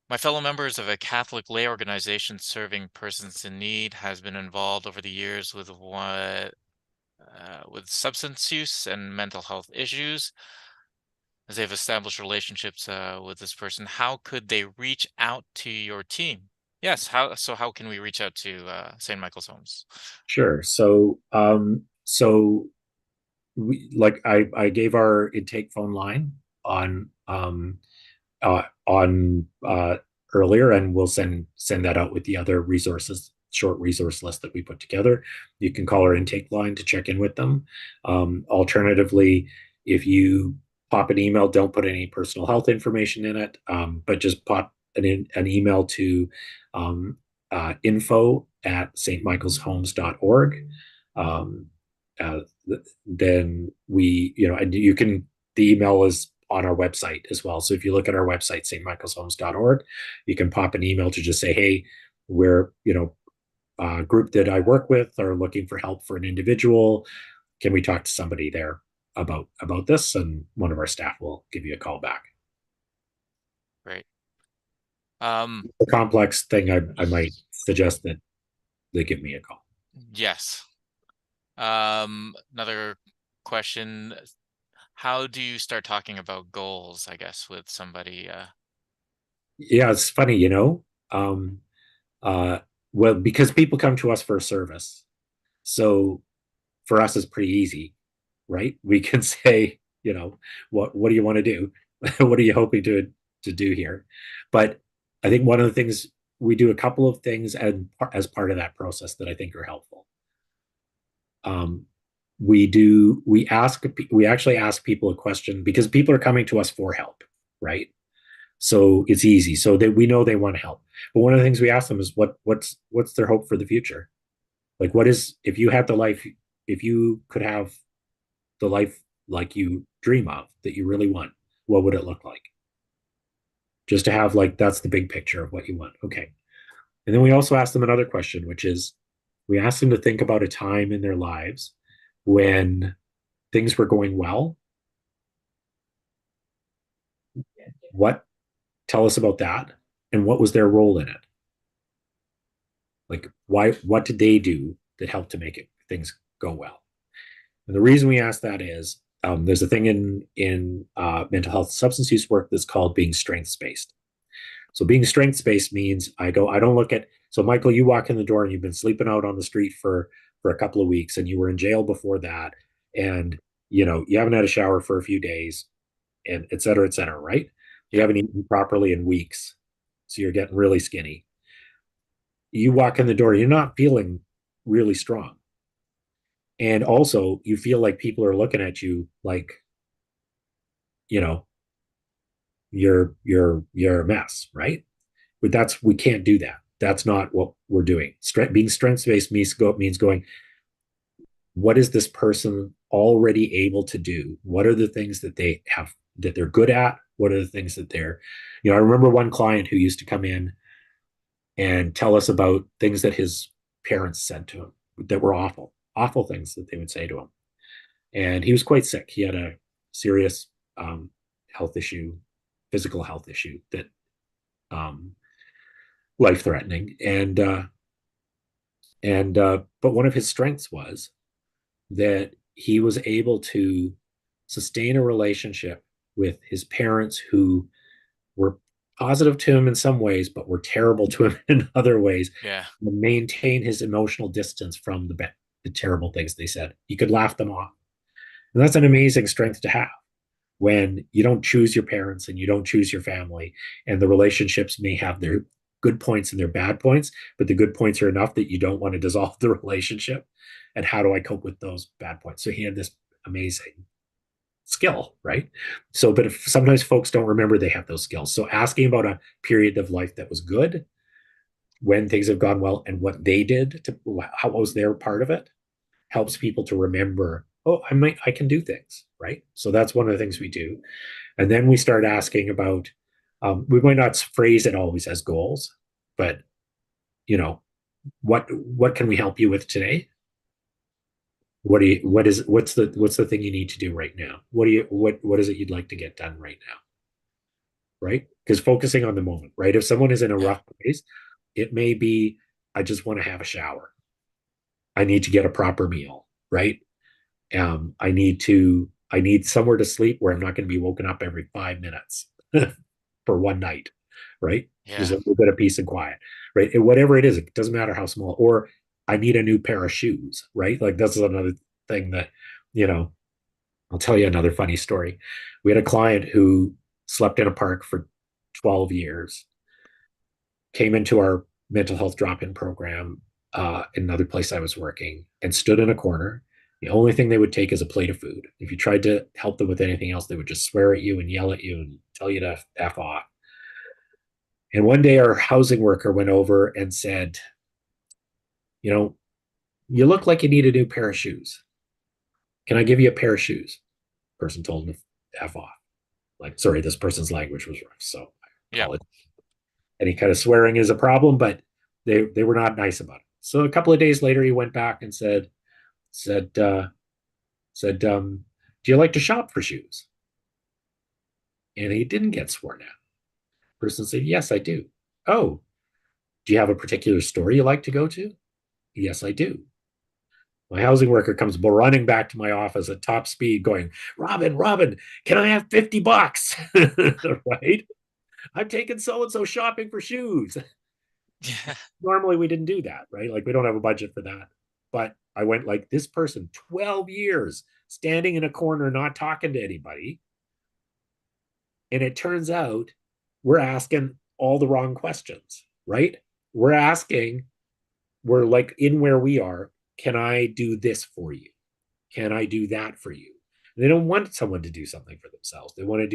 My fellow members of a Catholic lay organization serving persons in need has been involved over the years with substance use and mental health issues. As they've established relationships with this person, how could they reach out to your team? Yes, how can we reach out to St. Michael's Homes? sure. So I gave our intake phone line on earlier, and we'll send that out with the other resources, short resource list that we put together. You can call our intake line to check in with them. Alternatively, if you pop an email, don't put any personal health information in it, but just pop an email to info at stmichaelshomes.org. Um, uh, then and you can, the email is on our website as well. So if you look at our website, stmichaelshomes.org, you can pop an email to just say, hey, we're, a group that I work with are looking for help for an individual. Can we talk to somebody there about this? And one of our staff will give you a call back. Great. Um, A complex thing, I might suggest that they give me a call. yes. Another question. How do you start talking about goals, I guess, with somebody? Yeah, it's funny, um, uh, well, because people come to us for a service. So for us is pretty easy, right? We can say, what do you want to do? What are you hoping to do here? But I think one of the things we do a couple of things as part of that process that I think are helpful. Um, we actually ask people a question because people are coming to us for help, right? So it's easy, so that we know they want to help. But one of the things we ask them is what's their hope for the future? Like, what is, if you could have the life like you dream of, that you really want, what would it look like? Just to have, like, that's the big picture of what you want. Okay. And then we also ask them another question, which is we ask them to think about a time in their lives when things were going well. What, tell us about that, and what was their role in it? Like, what did they do that helped to make things go well? And the reason we ask that is there's a thing in mental health substance use work that's called being strengths based. So being strengths based means I don't look at, so Michael, you walk in the door and you've been sleeping out on the street for a couple of weeks, and you were in jail before that, and you haven't had a shower for a few days, and et cetera, right? You Yeah. haven't eaten properly in weeks, so you're getting really skinny. You walk in the door, you're not feeling really strong. And also you feel like people are looking at you like, you know, you're a mess, right? But we can't do that. That's not what we're doing. Being strengths based means going, what is this person already able to do? What are the things that they're good at? What are the things that I remember one client who used to come in and tell us about things that his parents said to him that were awful things that they would say to him. And he was quite sick. He had a serious health issue, physical health issue that um, life threatening. But one of his strengths was that he was able to sustain a relationship with his parents who were positive to him in some ways, but were terrible to him in other ways, Yeah. and maintain his emotional distance from the terrible things they said. He could laugh them off. And that's an amazing strength to have when you don't choose your parents and you don't choose your family, and the relationships may have their good points and their bad points, but the good points are enough that you don't want to dissolve the relationship. And how do I cope with those bad points? So he had this amazing skill, right? So, but if sometimes folks don't remember they have those skills. So asking about a period of life that was good, when things have gone well, and what they did to, how was their part of it, helps people to remember, oh, I can do things, right? So that's one of the things we do. And then we start asking about, we might not phrase it always as goals, but you know, what can we help you with today? What's the thing you need to do right now? What is it you'd like to get done right now? Right? Because focusing on the moment, right? If someone is in a Yeah. rough place, it may be, I just want to have a shower. I need to get a proper meal, right? I need somewhere to sleep where I'm not going to be woken up every 5 minutes for one night, right? Just Yeah. a little bit of peace and quiet, right? And whatever it is, it doesn't matter how small. Or I need a new pair of shoes, right? Like this is another thing that, you know, I'll tell you another funny story. We had a client who slept in a park for 12 years, came into our mental health drop-in program in another place I was working, and stood in a corner. The only thing they would take is a plate of food. If you tried to help them with anything else, they would just swear at you and yell at you and tell you to F off. And one day our housing worker went over and said, you know, you look like you need a new pair of shoes. Can I give you a pair of shoes? Person told him to F off. Like, sorry, this person's language was rough. So I Yeah. apologize. Any kind of swearing is a problem, but they were not nice about it. So a couple of days later, he went back and said do you like to shop for shoes? And he didn't get sworn at. The person said, yes, I do. Oh, do you have a particular store you like to go to? Yes, I do. My housing worker comes running back to my office at top speed, going, Robin, can I have $50? Right? I'm taking so and so shopping for shoes. Yeah. Normally we didn't do that, right? Like we don't have a budget for that. But I went like this person, 12 years standing in a corner, not talking to anybody. And it turns out we're asking all the wrong questions, right? We're asking, we're like in where we are, can I do this for you? Can I do that for you? And they don't want someone to do something for themselves. They want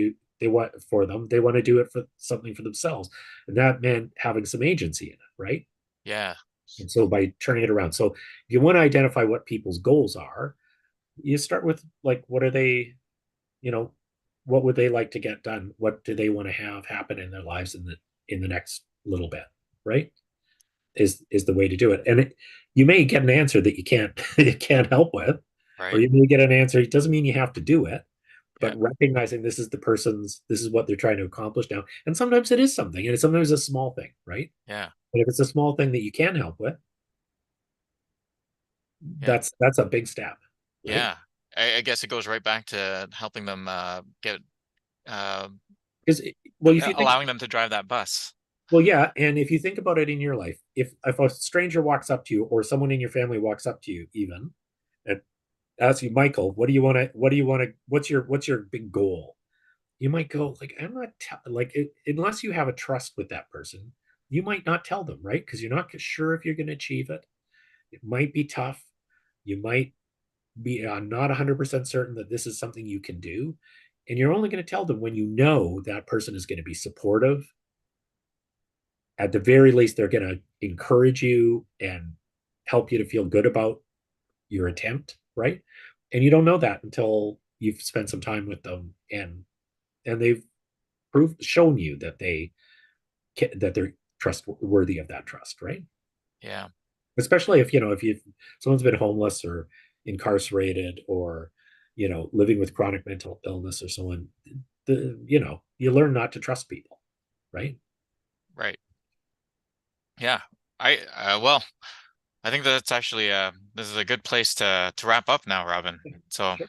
for them, they want to do it for something for themselves. And that meant having some agency in it, right? Yeah. And so by turning it around. So if you want to identify what people's goals are, you start with like, what are they, you know, what would they like to get done? What do they want to have happen in their lives in the next little bit, right? Is the way to do it. And you may get an answer that you can't you can't help with, or Right. you may get an answer. It doesn't mean you have to do it, Yeah. but recognizing this is what they're trying to accomplish now. And sometimes it is something, and sometimes it's a small thing, right? Yeah. But if it's a small thing that you can help with, Yeah. that's a big step, right? Yeah. I guess it goes right back to helping them get uh, Because well, if you think allowing them to drive that bus. well, yeah, and if you think about it in your life, if a stranger walks up to you or someone in your family walks up to you, even and asks you, Michael, what do you want to, what's your big goal? You might go like, I'm not like unless you have a trust with that person, you might not tell them, right? Because you're not sure if you're going to achieve it. It might be tough. You might be not 100% certain that this is something you can do, and you're only going to tell them when you know that person is going to be supportive. At the very least, they're going to encourage you and help you to feel good about your attempt, right? And you don't know that until you've spent some time with them and they've shown you that that they're trustworthy of that trust, right? Yeah. Especially if if someone's been homeless or incarcerated or living with chronic mental illness or someone, you learn not to trust people, right? Right. Yeah. I well, I think that's actually this is a good place to wrap up now, Robin. So Sure.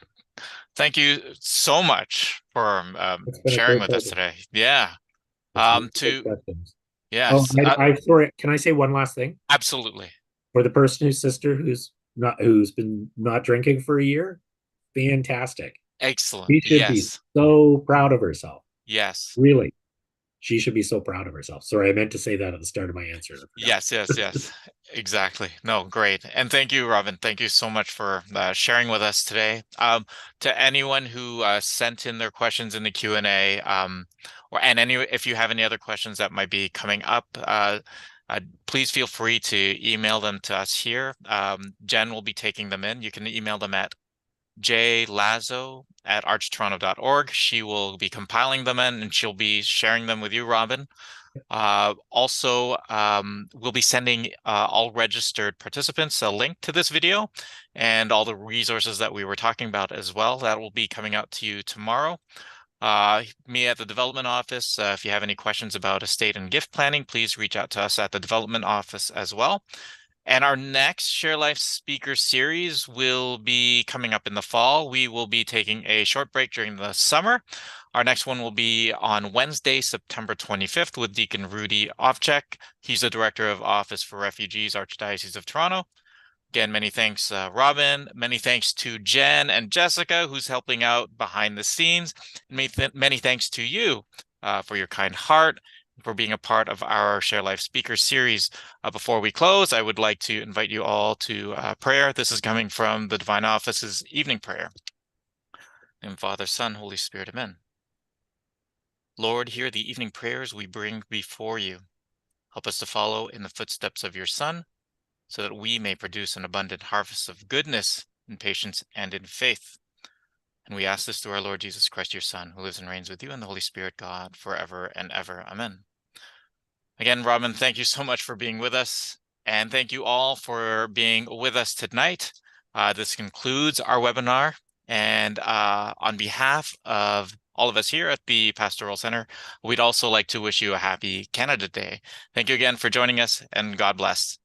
thank you so much for It's been a sharing great with us pleasure. today. Yeah. It's really great To questions. Oh, yes, I sorry. Can I say one last thing? absolutely. For the person whose sister who's been not drinking for a year, fantastic. Excellent. She should be Yes. so proud of herself. Yes. Really, she should be so proud of herself. Sorry, I meant to say that at the start of my answer. I forgot. Yes, yes, yes. Exactly. No, great. And thank you, Robin. Thank you so much for sharing with us today. To anyone who sent in their questions in the Q&A, or and any if you have any other questions that might be coming up, please feel free to email them to us here. Jen will be taking them in. You can email them at jlazo@archtoronto.org. She will be compiling them in and she'll be sharing them with you, Robin. Also, we'll be sending all registered participants a link to this video and all the resources that we were talking about as well. That will be coming out to you tomorrow. Me at the development office, if you have any questions about estate and gift planning, please reach out to us at the development office as well. And our next Share Life speaker series will be coming up in the fall. We will be taking a short break during the summer. Our next one will be on Wednesday, September 25th with Deacon Rudy Ovchek. He's the Director of Office for Refugees, Archdiocese of Toronto. Again, many thanks, Robin. Many thanks to Jen and Jessica, who's helping out behind the scenes. And many thanks to you for your kind heart, for being a part of our Share Life speaker series. Before we close, I would like to invite you all to prayer. This is coming from the Divine Office's evening prayer. In Father, Son, Holy Spirit, amen. Lord, hear the evening prayers we bring before you. Help us to follow in the footsteps of your Son, so that we may produce an abundant harvest of goodness in patience and in faith. And we ask this through our Lord Jesus Christ, your Son, who lives and reigns with you and the Holy Spirit, God, forever and ever. Amen. Again, Robin, thank you so much for being with us. And thank you all for being with us tonight. This concludes our webinar. And on behalf of all of us here at the Pastoral Center, we'd also like to wish you a happy Canada Day. Thank you again for joining us, and God bless.